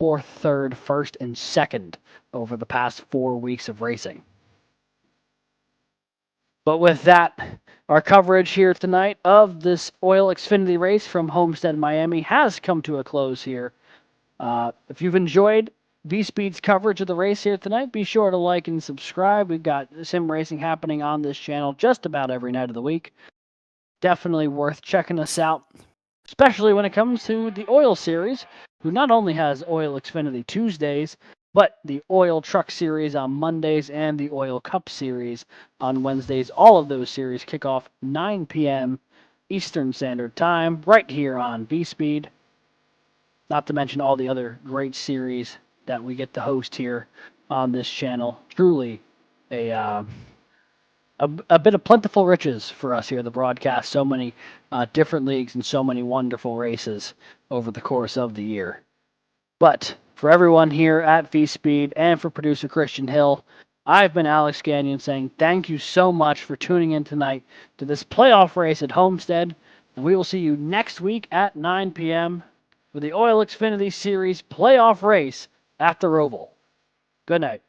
4th, 3rd, 1st, and 2nd over the past 4 weeks of racing. But with that, our coverage here tonight of this OiL Xfinity race from Homestead, Miami has come to a close here. If you've enjoyed Vspeed's coverage of the race here tonight, be sure to like and subscribe. We've got sim racing happening on this channel just about every night of the week. Definitely worth checking us out, especially when it comes to the OiL series, who not only has OiL Xfinity Tuesdays, but the OiL Truck Series on Mondays and the OiL Cup Series on Wednesdays. All of those series kick off 9 p.m. Eastern Standard Time right here on Vspeed. Not to mention all the other great series that we get to host here on this channel. Truly a bit of plentiful riches for us here, the broadcast. So many different leagues and so many wonderful races over the course of the year. But for everyone here at Vspeed and for producer Christian Hill, I've been Alex Gagnon saying thank you so much for tuning in tonight to this playoff race at Homestead. And we will see you next week at 9 p.m. for the OiL Xfinity Series playoff race at the Roval. Good night.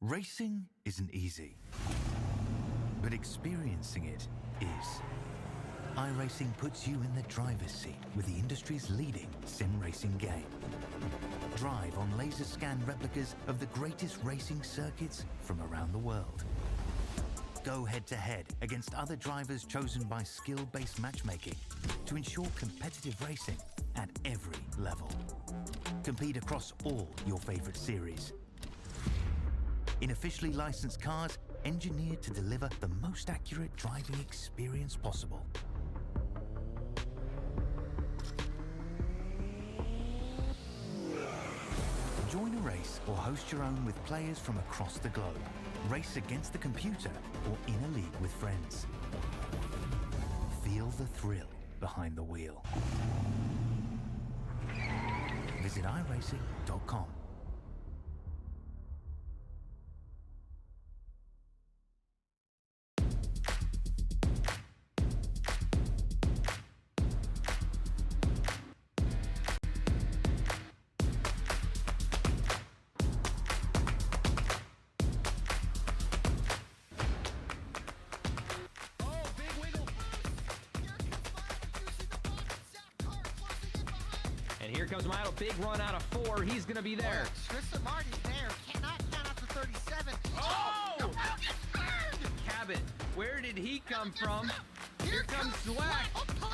Racing isn't easy, but experiencing it is. iRacing puts you in the driver's seat with the industry's leading sim racing game. Drive on laser scan replicas of the greatest racing circuits from around the world. Go head-to-head against other drivers chosen by skill-based matchmaking to ensure competitive racing at every level. Compete across all your favorite series. In officially licensed cars, engineered to deliver the most accurate driving experience possible. Join a race or host your own with players from across the globe. Race against the computer or in a league with friends. Feel the thrill behind the wheel. Visit iRacing.com. Oh, big wiggle. Here comes Miles using the box. Zach Carr closing in behind. And here comes Miles. Big run out of 4. He's going to be there. Tristan Martin's there. Cannot count out to 37. Oh! The road gets burned. Cabot, where did he come from? Here comes Zwack. Up top.